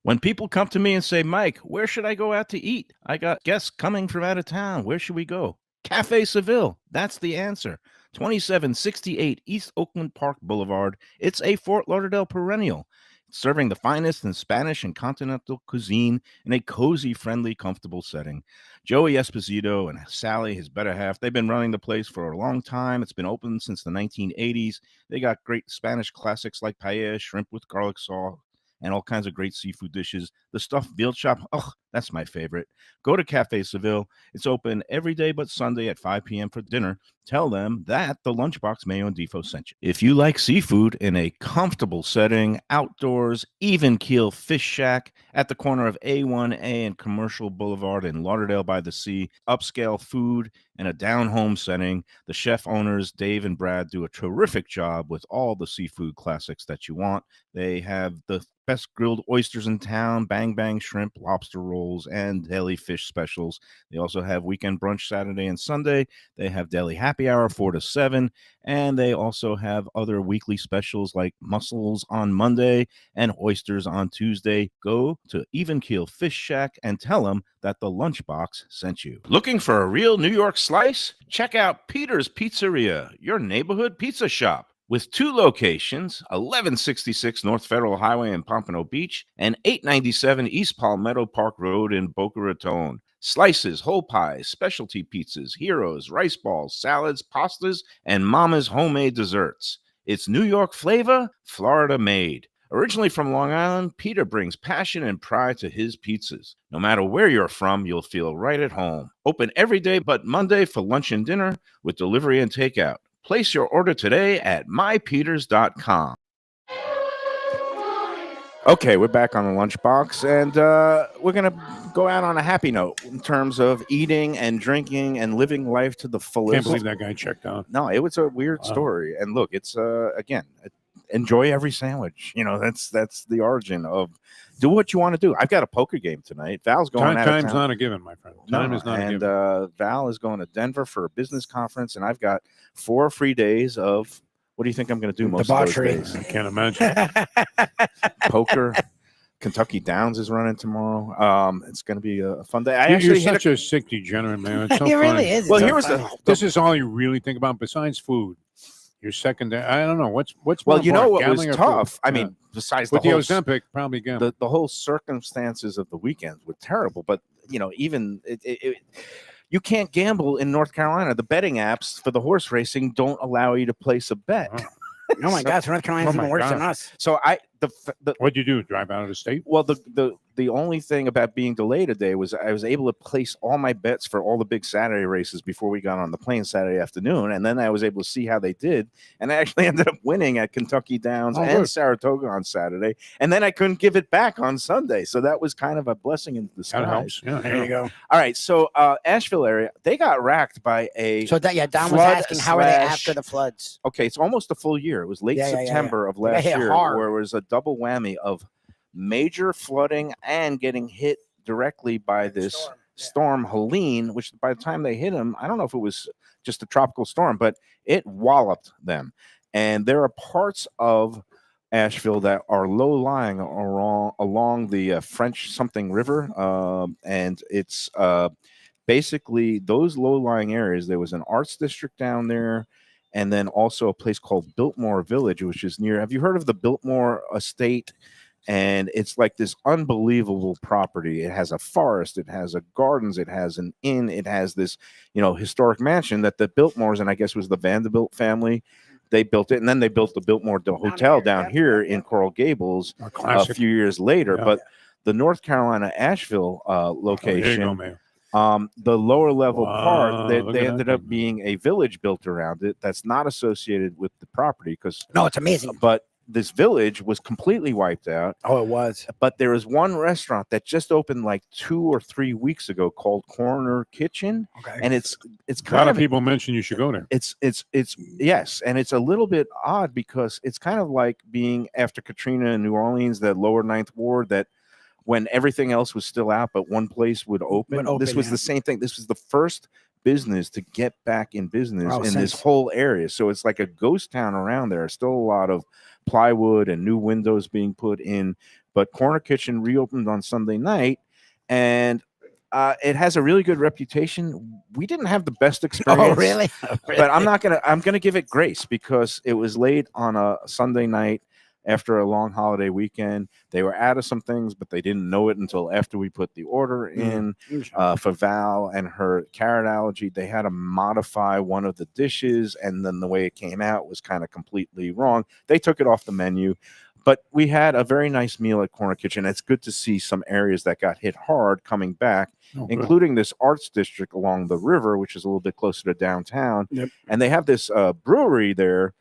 When people come to me and say, Mike, where should I go out to eat? I got guests coming from out of town. Where should we go? Cafe Seville. That's the answer. 2768 East Oakland Park Boulevard. It's a Fort Lauderdale perennial, serving the finest in Spanish and continental cuisine in a cozy, friendly, comfortable setting. Joey Esposito and Sally, his better half, they've been running the place for a long time. It's been open since the 1980s. They got great Spanish classics like paella, shrimp with garlic sauce, and all kinds of great seafood dishes. The stuffed veal chop, oh, that's my favorite. Go to Cafe Seville. It's open every day but Sunday at 5 p.m. for dinner. Tell them that the Lunchbox Mayo and Defo sent you. If you like seafood in a comfortable setting, outdoors, even keel fish shack at the corner of A1A and Commercial Boulevard in Lauderdale by the Sea, upscale food in a down-home setting, the chef owners, Dave and Brad, do a terrific job with all the seafood classics that you want. They have the best grilled oysters in town, bang bang shrimp, lobster rolls, and deli fish specials. They also have weekend brunch Saturday and Sunday. They have deli happy hour 4 to 7, and they also have other weekly specials like mussels on Monday and oysters on Tuesday. Go to Even Keel Fish Shack and tell them that the Lunchbox sent you. Looking for a real New York slice? Check out Peter's Pizzeria, your neighborhood pizza shop. With 2 locations, 1166 North Federal Highway in Pompano Beach and 897 East Palmetto Park Road in Boca Raton. Slices, whole pies, specialty pizzas, heroes, rice balls, salads, pastas, and Mama's homemade desserts. It's New York flavor, Florida made. Originally from Long Island, Peter brings passion and pride to his pizzas. No matter where you're from, you'll feel right at home. Open every day but Monday for lunch and dinner with delivery and takeout. Place your order today at mypeters.com. Okay, we're back on the Lunchbox, and we're going to go out on a happy note in terms of eating and drinking and living life to the fullest. Can't believe that guy checked out. No, it was a weird story. And look, it's, again, enjoy every sandwich. You know, that's the origin of do what you want to do. I've got a poker game tonight. Val's going out of town. Time's not a given, my friend. Time is not a given. And Val is going to Denver for a business conference, and I've got 4 free days of, what do you think I'm going to do most debauchery. of those days? I can't imagine. Poker. Kentucky Downs is running tomorrow. It's going to be a fun day. You're such a sick degenerate, man. It's so It funny. really is. Well, It's here's so the funny. This is all you really think about besides food. Your secondary. I don't know what's. well, more you know important, what was gambling or tough? food? I Yeah. mean, besides With the the whole Ozempic, probably gambling. the whole circumstances of the weekend were terrible. But you know, even you can't gamble in North Carolina. The betting apps for the horse racing don't allow you to place a bet. Oh my gosh, North Carolina's Oh my even worse than God. us. So What'd you do? Drive out of the state? well, the only thing about being delayed a day was I was able to place all my bets for all the big Saturday races before we got on the plane Saturday afternoon, and then I was able to see how they did, and I actually ended up winning at Kentucky Downs Oh, and good. Saratoga on Saturday, and then I couldn't give it back on Sunday, so that was kind of a blessing in disguise. That helps. Yeah, There you go. All right, so Asheville area, they got racked by a So that Don was flood asking how are they slash- after the floods? okay, it's almost a full year. It was late Yeah. September of They got last hit year hard. where it was a double whammy of major flooding and getting hit directly by this storm Helene, which by the time they hit him, I don't know if it was just a tropical storm, but it walloped them. And there are parts of Asheville that are low-lying along the French something river, and it's basically those low-lying areas. There was an arts district down there, and then also a place called Biltmore Village, which is near. Have you heard of the Biltmore Estate? And it's like this unbelievable property. It has a forest, it has a gardens, it has an inn, it has this, historic mansion that the Biltmores, and I guess was the Vanderbilt family. They built it, and then they built the Biltmore Hotel down here in Coral Gables a few years later. Yeah. But the North Carolina Asheville location, There you go, Mayo. the lower level Wow, part, look they at ended that up thing. being a village built around it that's not associated with the property because No, it's amazing. but this village was completely wiped out. Oh, it was. But there is one restaurant that just opened like 2 or 3 weeks ago called Corner Kitchen, Okay. and it's A kind lot of of people mention you should go there. it's yes, and it's a little bit odd because it's kind of like being after Katrina in New Orleans, that lower Ninth Ward, that when everything else was still out, but one place would open. This was yeah. the same thing. This was the first business to get back in business in this since- whole area. So it's like a ghost town around there. Still a lot of plywood and new windows being put in. But Corner Kitchen reopened on Sunday night, and it has a really good reputation. We didn't have the best experience. Oh, really? But I'm gonna give it grace because it was late on a Sunday night after a long holiday weekend. They were out of some things, but they didn't know it until after we put the order in. For Val and her carrot allergy, they had to modify one of the dishes, and then the way it came out was kind of completely wrong. They took it off the menu. But we had a very nice meal at Corner Kitchen. It's good to see some areas that got hit hard coming back, Oh, good. including this arts district along the river, which is a little bit closer to downtown. Yep. And they have this brewery there.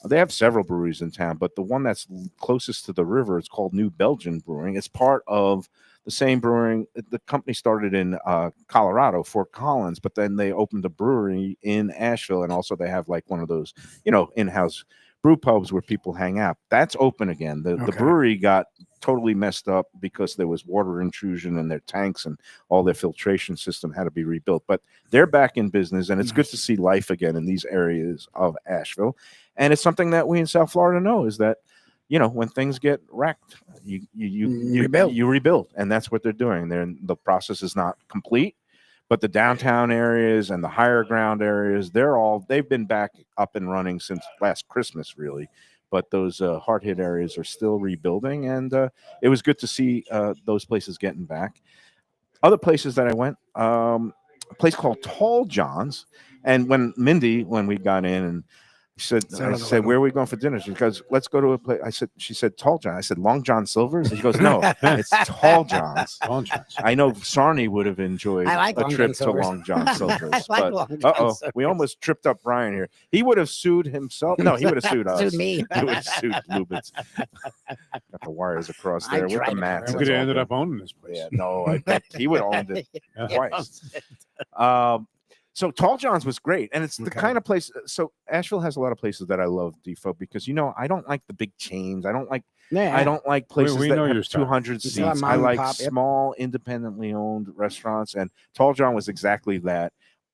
They have several breweries in town, but the one that's closest to the river, it's called New Belgian Brewing. It's part of the same brewing. The company started in Colorado, Fort Collins, but then they opened a brewery in Asheville. And also they have like one of those, in-house brew pubs where people hang out. That's open again. The brewery got totally messed up because there was water intrusion in their tanks and all their filtration system had to be rebuilt. But they're back in business, and it's good to see life again in these areas of Asheville. And it's something that we in South Florida know is that, when things get wrecked, you rebuild, and that's what they're doing. The process is not complete. But the downtown areas and the higher ground areas, they've been back up and running since last Christmas, really. But those hard-hit areas are still rebuilding, and it was good to see those places getting back. Other places that I went, a place called Tall John's, and when we got in and I said, where are we going for dinner? She goes, let's go to a place. She said, Tall John. I said, Long John Silver's? And she goes, no, it's Tall John's. I know Sarni would have enjoyed a trip to Long John Silver's. But we almost tripped up Brian here. He would have sued himself. No, he would have sued us. Sued me. He would have sued Lubitz. Got the wires across there with the mats. You could have ended up owning this place. Yeah, no, I bet he would have owned it twice. So Tall John's was great, and it's the kind of place. So Asheville has a lot of places that I love, Defo, because I don't like the big chains. I don't like places we that know have your style. 200 seats. I like small, independently owned restaurants, and Tall John was exactly that.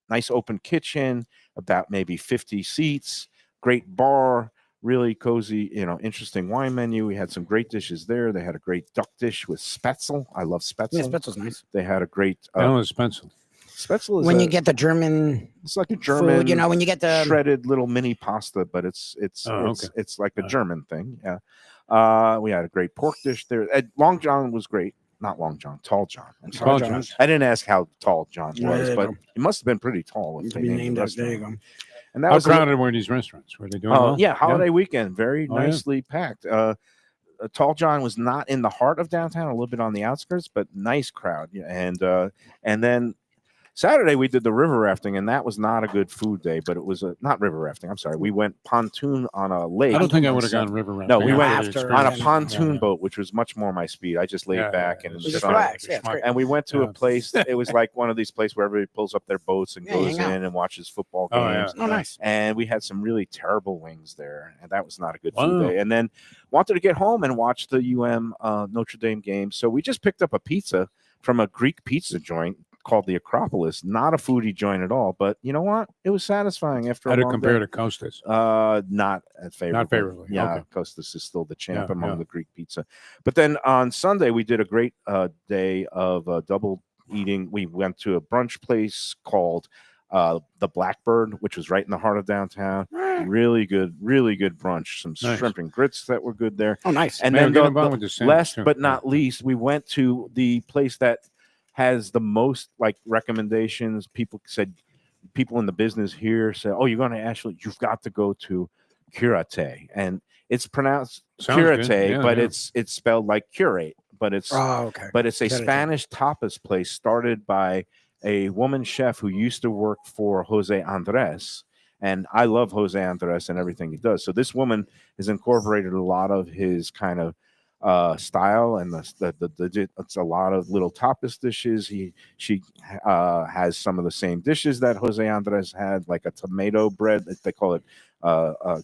Nice open kitchen, about maybe 50 seats, great bar, really cozy, interesting wine menu. We had some great dishes there. They had a great duck dish with spätzle. I love spätzle. Yeah, spätzle's nice. They had a great I know it's spätzle. Spätzle is when you get the German, it's like a German food, when you get the shredded little mini pasta, but it's like a German thing. Yeah. We had a great pork dish there. Long John was great. Not Long John, Tall John. I'm sorry. Tall John. I didn't ask how tall John Yeah, was, there you but go. he must have been pretty tall. If to they be named named the as. There you restaurant. go. And that How was crowded were these restaurants? Were they doing well? yeah, holiday weekend, very nicely packed. Tall John was not in the heart of downtown, a little bit on the outskirts, but nice crowd. Yeah, and then Saturday we did the river rafting, and that was not a good food day, but it was not river rafting. I'm sorry. We went pontoon on a lake. I don't think I would have gone river rafting. No, we went after on a and- pontoon boat, which was much more my speed. I just laid back and Just sun. relax. Yeah, it's great. And we went to a place. It was like one of these places where everybody pulls up their boats and goes hang out. in and watches football Oh, yeah. games. Oh, nice. And we had some really terrible wings there, and that was not a good Wow. food day. And then wanted to get home and watch the Notre Dame game, so we just picked up a pizza from a Greek pizza joint called the Acropolis. Not a foodie joint at all, but you know what? It was satisfying after How a to long compare day. to Costas? Not as favorable. Not favorably. Yeah, Okay. Costas is still the champ Yeah, among yeah. the Greek pizza. But then on Sunday we did a great day of double eating. We went to a brunch place called the Blackbird, which was right in the heart of downtown. Really good brunch. Some Nice. shrimp and grits that were good there. Oh, nice. And Mayo, then get involved with the sandwich, last too. but not least, we went to the place that has the most like recommendations. People in the business here said, "Oh, you're going to Asheville, you've got to go to Curate," and it's pronounced Sounds Curate, good. Yeah, but yeah. it's spelled like curate, but it's Okay. but it's a Curate. Spanish tapas place started by a woman chef who used to work for Jose Andres. And I love Jose Andres and everything he does. So this woman has incorporated a lot of his kind of style, and it's a lot of little tapas dishes. She has some of the same dishes that Jose Andres had, like a tomato bread. They call it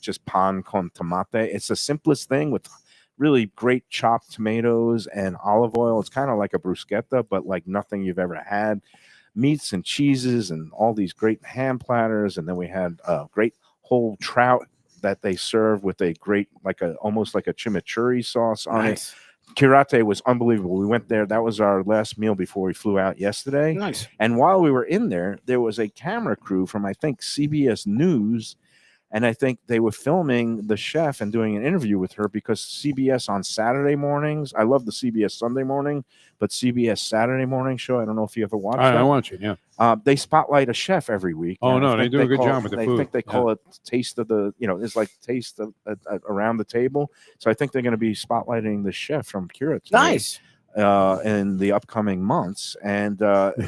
just pan con tomate. It's the simplest thing with really great chopped tomatoes and olive oil. It's kind of like a bruschetta, but like nothing you've ever had. Meats and cheeses and all these great ham platters, and then we had great whole trout that they serve with a great almost like a chimichurri sauce on it. Curate was unbelievable. We went there. That was our last meal before we flew out yesterday. Nice. And while we were in there was a camera crew from I think CBS News. And I think they were filming the chef and doing an interview with her because CBS on Saturday mornings, I love the CBS Sunday morning, but CBS Saturday morning show, I don't know if you ever watched that. I watch it, yeah. They spotlight a chef every week. Oh, and no, I they think do a good call job with the I food. think they call it taste of the, it's like taste of around the table. So I think they're going to be spotlighting the chef from Curate. Nice. In the upcoming months. And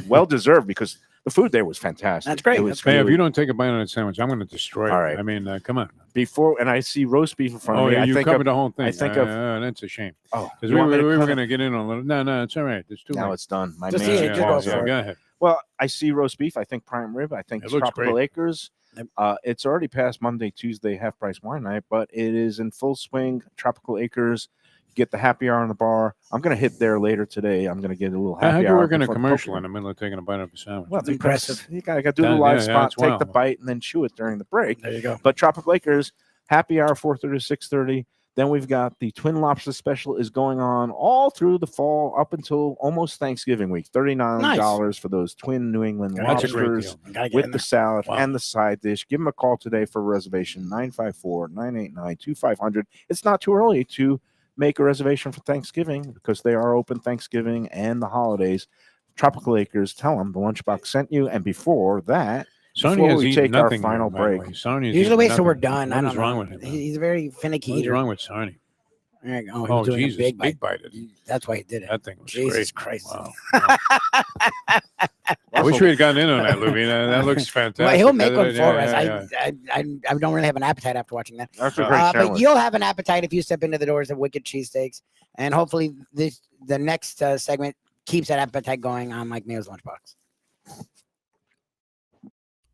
well-deserved because the food there was fantastic. That's great. It was Hey, if really- you don't take a bite on that sandwich, I'm going to destroy All it. right. I mean, come on. before, and I see roast beef in front Oh, of me. yeah, I you think covered of, the whole thing. I think of That's a shame. oh, Because you we want me to were cut going it? to get in on a little. No, it's all right. It's too Now late. it's done. My Just man. eat it, just go for it. Go ahead. Well, I see roast beef. I think prime rib. I think It looks Tropical great. Acres. Yep. It's already past Monday, Tuesday half price wine night, but it is in full swing. Tropical Acres. Get the happy hour in the bar. I'm going to hit there later today. I'm going to get a little happy How'd you hour. work in a before commercial poker. in the middle of taking a bite of a sandwich? Well, That's impressive. You got to do the Yeah, live yeah, spot, that's take the wild. bite, and then chew it during the break. There you go. But Tropical Acres, happy hour 4:30 to 6:30. Then we've got the Twin Lobster special is going on all through the fall up until almost Thanksgiving week. $39 for those twin New England That's a great lobsters deal. Gotta get with in the there. salad Wow. and the side dish. Give them a call today for a reservation, 954-989-2500. It's not too early to make a reservation for Thanksgiving because they are open Thanksgiving and the holidays. Tropical Acres, tell them the Lunchbox sent you. And before that, Sonny before has we eaten take our nothing final here, by the break. way. Sonny's Usually eaten waits till we're nothing. done. I What don't is know. wrong with him? He's a very finicky What is eater. wrong with Sonny? There you go. He Oh, was doing Jesus. a big bite. bited. That's why he did it. That thing was Jesus great. Christ. Wow. I wish we had gotten in on that, Lubie. That looks fantastic. Well, he'll make one Yeah, for us. yeah, yeah. I don't really have an appetite after watching that. That's a great But sandwich. you'll have an appetite if you step into the doors of Wicked Cheesesteaks. And hopefully the next segment keeps that appetite going on Mike Mayo's Lunchbox.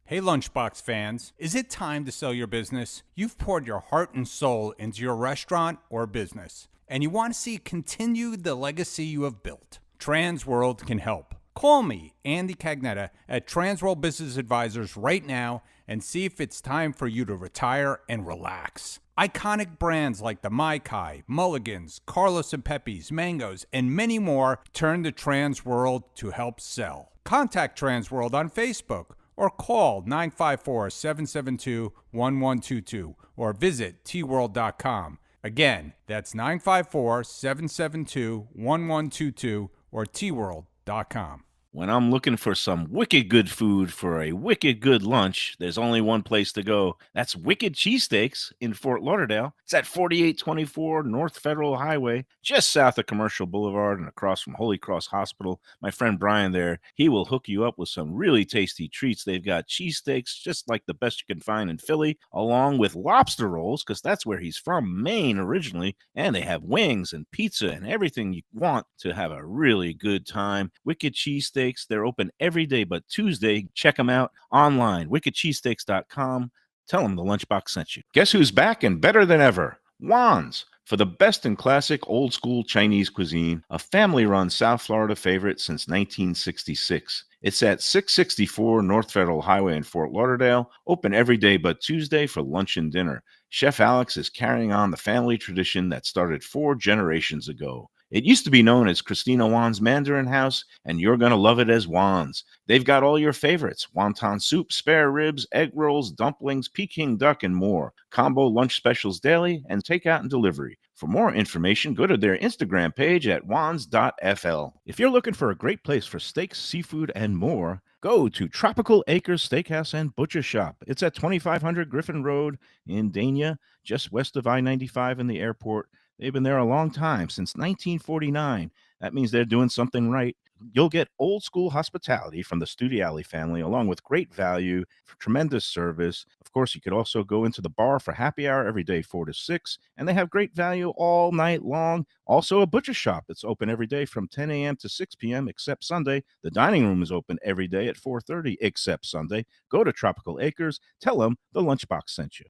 Hey Lunchbox fans, is it time to sell your business? You've poured your heart and soul into your restaurant or business, and you want to see continue the legacy you have built. Transworld can help. Call me, Andy Cagnetta, at Transworld Business Advisors right now and see if it's time for you to retire and relax. Iconic brands like the Mai Kai, Mulligan's, Carlos and Pepe's, Mangoes, and many more turn to Transworld to help sell. Contact Transworld on Facebook or call 954-772-1122 or visit tworld.com. Again, that's 954-772-1122 or tworld.com. When I'm looking for some wicked good food for a wicked good lunch, there's only one place to go. That's Wicked Cheesesteaks in Fort Lauderdale. It's at 4824 North Federal Highway, just south of Commercial Boulevard and across from Holy Cross Hospital. My friend Brian there, he will hook you up with some really tasty treats. They've got cheesesteaks, just like the best you can find in Philly, along with lobster rolls, because that's where he's from, Maine originally. And they have wings and pizza and everything you want to have a really good time. Wicked Cheesesteaks. They're open every day but Tuesday. Check them out online, wickedcheesesteaks.com. Tell them the Lunchbox sent you. Guess who's back and better than ever? Juan's. For the best in classic old school Chinese cuisine, a family-run South Florida favorite since 1966. It's at 664 North Federal Highway in Fort Lauderdale, open every day but Tuesday for lunch and dinner. Chef Alex is carrying on the family tradition that started 4 generations ago. It used to be known as Christina Wan's Mandarin House, and you're going to love it as Wan's. They've got all your favorites: wonton soup, spare ribs, egg rolls, dumplings, Peking duck, and more. Combo lunch specials daily and takeout and delivery. For more information, go to their Instagram page at wans.fl. If you're looking for a great place for steaks, seafood, and more, go to Tropical Acres Steakhouse and Butcher Shop. It's at 2500 Griffin Road in Dania, just west of I-95 and the airport. They've been there a long time, since 1949. That means they're doing something right. You'll get old school hospitality from the Studiali family, along with great value, tremendous service. Of course, you could also go into the bar for happy hour every day, 4 to 6, and they have great value all night long. Also, a butcher shop that's open every day from 10 a.m. to 6 p.m. except Sunday. The dining room is open every day at 4:30 except Sunday. Go to Tropical Acres. Tell them the Lunchbox sent you.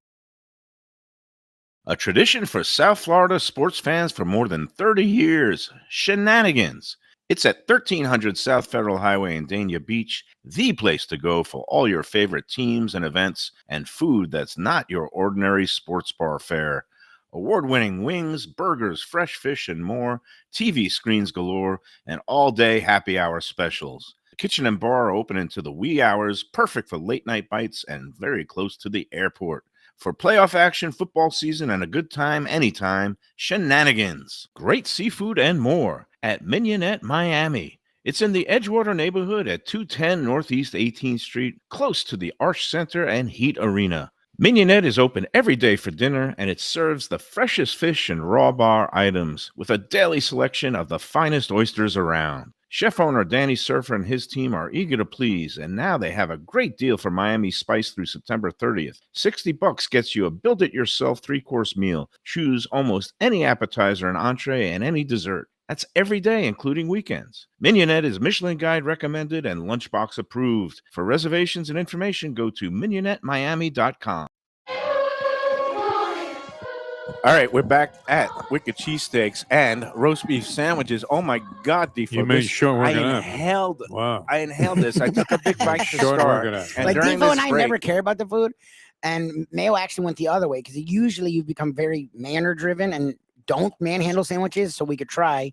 A tradition for South Florida sports fans for more than 30 years, Shenanigans. It's at 1300 South Federal Highway in Dania Beach, the place to go for all your favorite teams and events and food that's not your ordinary sports bar fare. Award-winning wings, burgers, fresh fish, and more, TV screens galore, and all-day happy hour specials. The kitchen and bar are open into the wee hours, perfect for late-night bites and very close to the airport. For playoff action, football season, and a good time anytime, Shenanigans. Great seafood and more at Mignonette, Miami. It's in the Edgewater neighborhood at 210 Northeast 18th Street, close to the Arch Center and Heat Arena. Mignonette is open every day for dinner, and it serves the freshest fish and raw bar items with a daily selection of the finest oysters around. Chef owner Danny Surfer and his team are eager to please, and now they have a great deal for Miami Spice through September 30th. $60 gets you a build-it-yourself 3-course meal. Choose almost any appetizer and entree and any dessert. That's every day, including weekends. Mignonette is Michelin Guide recommended and Lunchbox approved. For reservations and information, go to mignonnettemiami.com. All right, we're back at Wicked Cheesesteaks and roast beef sandwiches. Oh my God, Defo! You made short work I of that. inhaled. Wow. I inhaled this. I took a big bite to Short start. work of that. And Like during Defo this and I break- never care about the food, and Mayo actually went the other way because usually you become very manner driven and don't manhandle sandwiches. So we could try.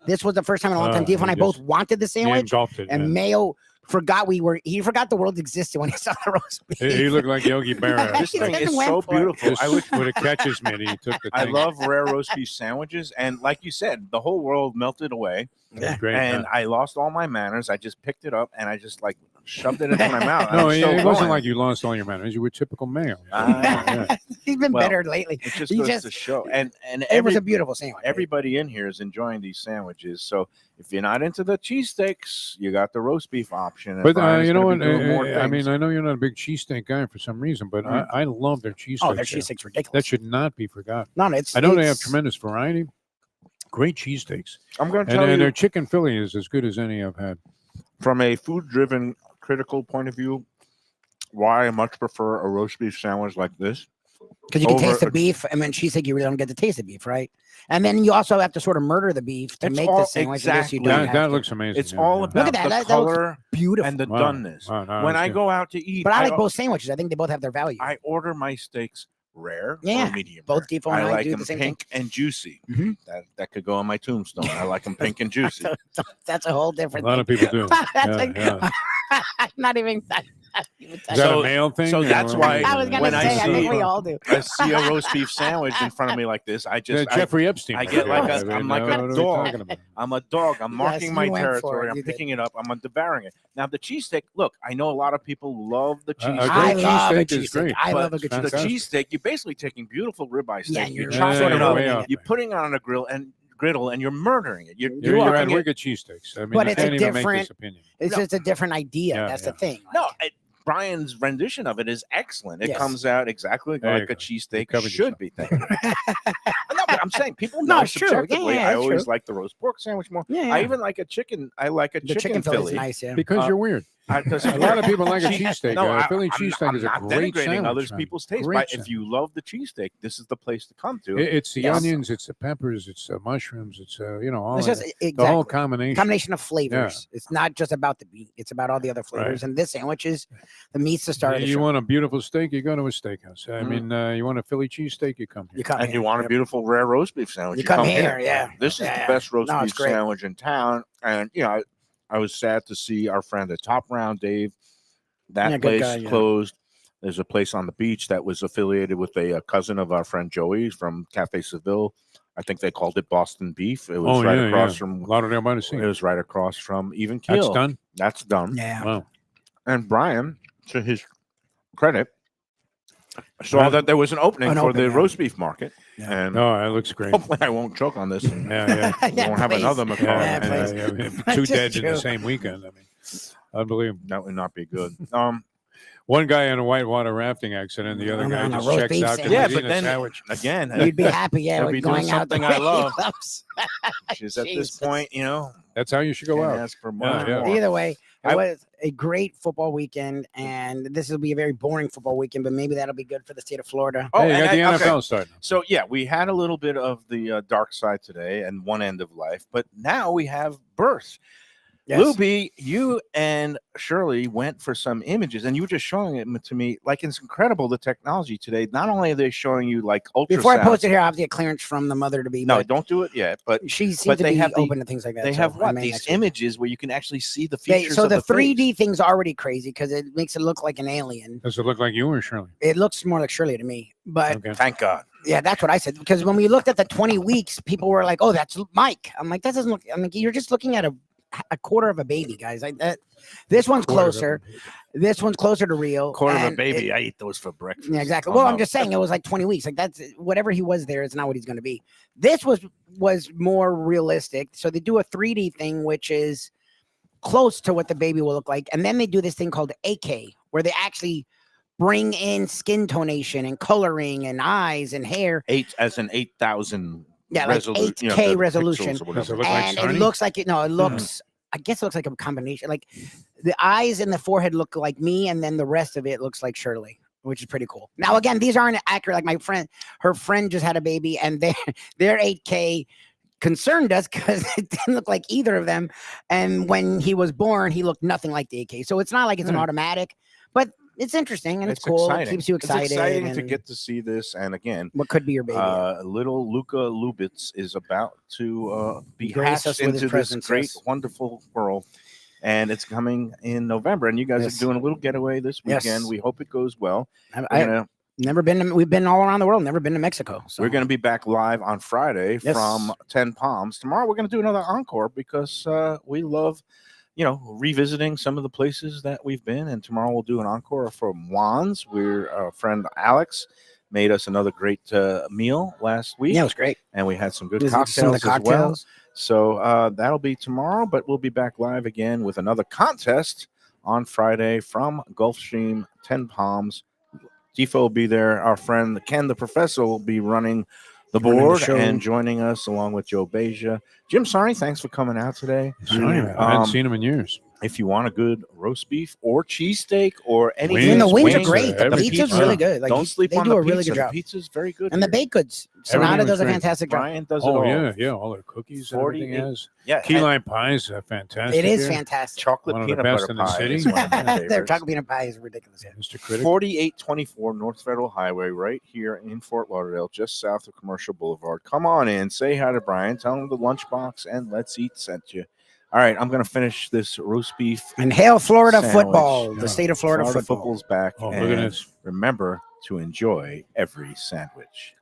This was the first time in a long time Defo and I both wanted the He sandwich, engulfed it. and Yeah. Mayo forgot he forgot the world existed when he saw the roast beef. He looked like Yogi Berra. This thing He is went so for it. beautiful. Just I would. with a catcher's mitt, he took the I thing. love rare roast beef sandwiches, and like you said, the whole world melted away, It's great. and I lost all my manners. I just picked it up and I just like shoved it into my mouth. no, I'm still it wasn't going. like you lost all your manners. You were typical Mayo. Ah. He's been Well, better lately. It just He goes just- to show, and It was a beautiful sandwich. everybody in here is enjoying these sandwiches. So if you're not into the cheesesteaks, you got the roast beef option. and But Brian's you know gonna what? be doing more I mean, things. I know you're not a big cheesesteak guy for some reason, but I love their cheesesteaks. Oh, their there. cheesesteaks ridiculous. That should not be forgotten. No, it's. I know they have it's- tremendous variety. Great cheesesteaks. I'm going to And, tell you their chicken Philly is as good as any I've had. from a food-driven, critical point of view, why I much prefer a roast beef sandwich like this. Because you can over taste the a- beef, and then cheesesteak, you really don't get to taste the beef, right? And then you also have to sort of murder the beef to It's make all- the sandwich. I guess you exactly. don't That, have that to. looks amazing. It's yeah, all yeah. about Look at that. the That looks color beautiful. and the Wow. doneness. Wow, no, When that's I good. go out to eat, But I like both sandwiches. I think they both have their value. I order my steaks rare Yeah, or medium. both rare. Defo and I like do the them same pink and juicy. Mhm. That could go on my tombstone. I like them pink and juicy. That's a whole A different lot thing. of people do. That's Yeah, like- yeah. not even. Is that So- a male thing? so that's or- why I was gonna when say, I I think see- we all do. I see a roast beef sandwich in front of me like this. I Yeah, just Jeffrey Epstein. I right get there. like a- I mean, I'm like a what are we dog. talking about? I'm a dog. I'm marking Yes, my you went for territory. it. I'm You did. picking it up. I'm devouring it. Now the cheesesteak. Look, I know a lot of people love the A cheesesteak. great I love a cheesesteak is cheesesteak. great. I But love a good the cheesesteak. Fantastic. cheesesteak, you're basically taking beautiful ribeye steak. Yeah, and you're you're chopping sort it of up. way ruining off it. You're putting it on a griddle, and you're murdering it. You're You're at cooking it. Wicked Cheesesteaks. I mean, But you it's a can't even make different- this opinion. It's just a different idea. Yeah, That's yeah. the thing. No, Brian's rendition of it is excellent. It Yes. comes out exactly There you like a go. cheesesteak covered should be. Thank you. No, but I'm saying people No, know it's true. subjectively. Yeah, I it's always true. like the roast pork sandwich more. Yeah, I yeah. even like a chicken. I like a The chicken chicken Philly is Philly. nice. Yeah. Because Uh, you're weird. A lot of people like a cheesesteak. No, Philly I'm cheesesteak is a not great denigrating sandwich. other man. people's taste. Great But if sandwich. you love the cheesesteak, this is the place to come to. It's the Yes. onions, it's the peppers, it's the mushrooms, it's all It's just the whole exactly. combination. Of flavors. It's not just about the meat; it's about all the other flavors. Right. And this sandwich is the meat's the star of the You show. want a beautiful steak, you go to a steakhouse. I mean, you want a Philly cheesesteak, you come here. You come And here. you want a beautiful rare roast beef sandwich, You come here, here. yeah. This is Yeah. the best roast No, it's beef great. sandwich in town. And I was sad to see our friend at Top Round, Dave. That Yeah, good place guy, yeah. closed. There's a place on the beach that was affiliated with a cousin of our friend Joey from Cafe Seville. I think they called it Boston Beef. It was right across from Lauderdale by the Sea. It was right across from Even Keel. That's done. That's done. Yeah. Wow. And Brian, to his credit, saw that there was an opening for the roast beef market. Yeah. And Oh, that looks great. hopefully I won't choke on this. And Yeah, we won't have please. another macaron. Yeah, please. Two Just dead in the joke. same weekend. I mean, unbelievable. That would not be good. One guy in a whitewater rafting accident, the other On guy a just roast checks beef out. 'cause sandwich. Yeah, he's but eating a then sandwich. again, You'd be happy, yeah, I'd with be doing going out the something way I love. he loves. She's at this Jesus. point, That's how you should go can't out. ask for much Yeah, yeah. more. Either way, I- it was a great football weekend, and this will be a very boring football weekend, but maybe that'll be good for the state of Florida. Oh, Hey, you and got the I- okay. NFL starting. So yeah, we had a little bit of the dark side today and one end of life, but now we have birth. Yes. Lubie, you and Shirley went for some images, and you were just showing it to me. Like, it's incredible the technology today. Not only are they showing you like ultrasound. Before I post it here, I have to get clearance from the mother to be. No, but don't do it yet. But she seems but to they be have the- open to things like that. they so have I what may these next week. images where you can actually see the features. So of the 3D face. thing's already crazy because it makes it look like an alien. Does it look like you or Shirley? It looks more like Shirley to me, but Okay. Thank God. yeah, that's what I said. Because when we looked at the 20 weeks, people were like, "Oh, that's Mike." I'm like, "That doesn't look." I'm like, "You're just looking at a quarter of a baby, guys." Like that. This one's closer. This one's closer to real. Quarter of a and baby. it- I eat those for breakfast. yeah, exactly. Oh, Well, no. I'm just saying it was like 20 weeks. Like that's whatever he was there is not what he's going to be. This was more realistic. So they do a 3D thing, which is close to what the baby will look like, and then they do this thing called AK, where they actually bring in skin tonation and coloring and eyes and hair. 8,000. Yeah, like 8K resolution. Does it look like And Sarnie? it looks like it. No, it looks. I guess it looks like a combination. Like the eyes and the forehead look like me, and then the rest of it looks like Shirley, which is pretty cool. Now, again, these aren't accurate. Like my friend, her friend just had a baby, and their 8K concerned us because it didn't look like either of them. And when he was born, he looked nothing like the 8K. So it's not like it's an automatic, but it's interesting and it's cool. Exciting. It keeps you excited. It's exciting to and get to see this. And again, what could be your baby. little Luca Lubitz is about to be Grace us hatched with his into this presence, great, yes. wonderful world. And it's coming in November. And you guys Yes. are doing a little getaway this Yes. weekend. We hope it goes well. I've We're never been to, we've been all around the world, never been to Mexico. So. We're going to be back live on Friday Yes. from 10 Palms. Tomorrow, we're going to do another encore because we love, revisiting some of the places that we've been. And tomorrow, we'll do an encore from Juan's. Our friend Alex made us another great meal last week. Yeah, it was great. And we had some good Some of the cocktails as well. cocktails. So that'll be tomorrow, but we'll be back live again with another contest on Friday from Gulfstream 10 Palms. Defo will be there. Our friend Ken, the professor, will be running the Running the board show. and joining us along with Joe Beja. Jim Sarni, thanks for coming out today. Sorry, man. I hadn't seen him in years. If you want a good roast beef or cheesesteak or anything, Wings, And the wings are wings, great. The everything. pizza's pizza. really good. Like Don't sleep they on do the a really pizza. good job. The pizza's very good. And the here. baked goods. Everything Sonata was does a great. fantastic job. Brian does it Oh, all. yeah. All the cookies and everything he 48 has. Yeah, Key and lime pies are fantastic. It is here. fantastic. chocolate One of the peanut best butter in the pie city. is one of my Their favorites. chocolate peanut pie is ridiculous. Yeah. Mr. Critic. 4824 North Federal Highway, right here in Fort Lauderdale, just south of Commercial Boulevard. Come on in, say hi to Brian, tell him the lunchbox, and Let's Eat sent you. All right, I'm going to finish this roast beef. And hail Florida Sandwich. football, Yeah. the state of Florida football. Football's back. Oh, look and at this. remember to enjoy every sandwich.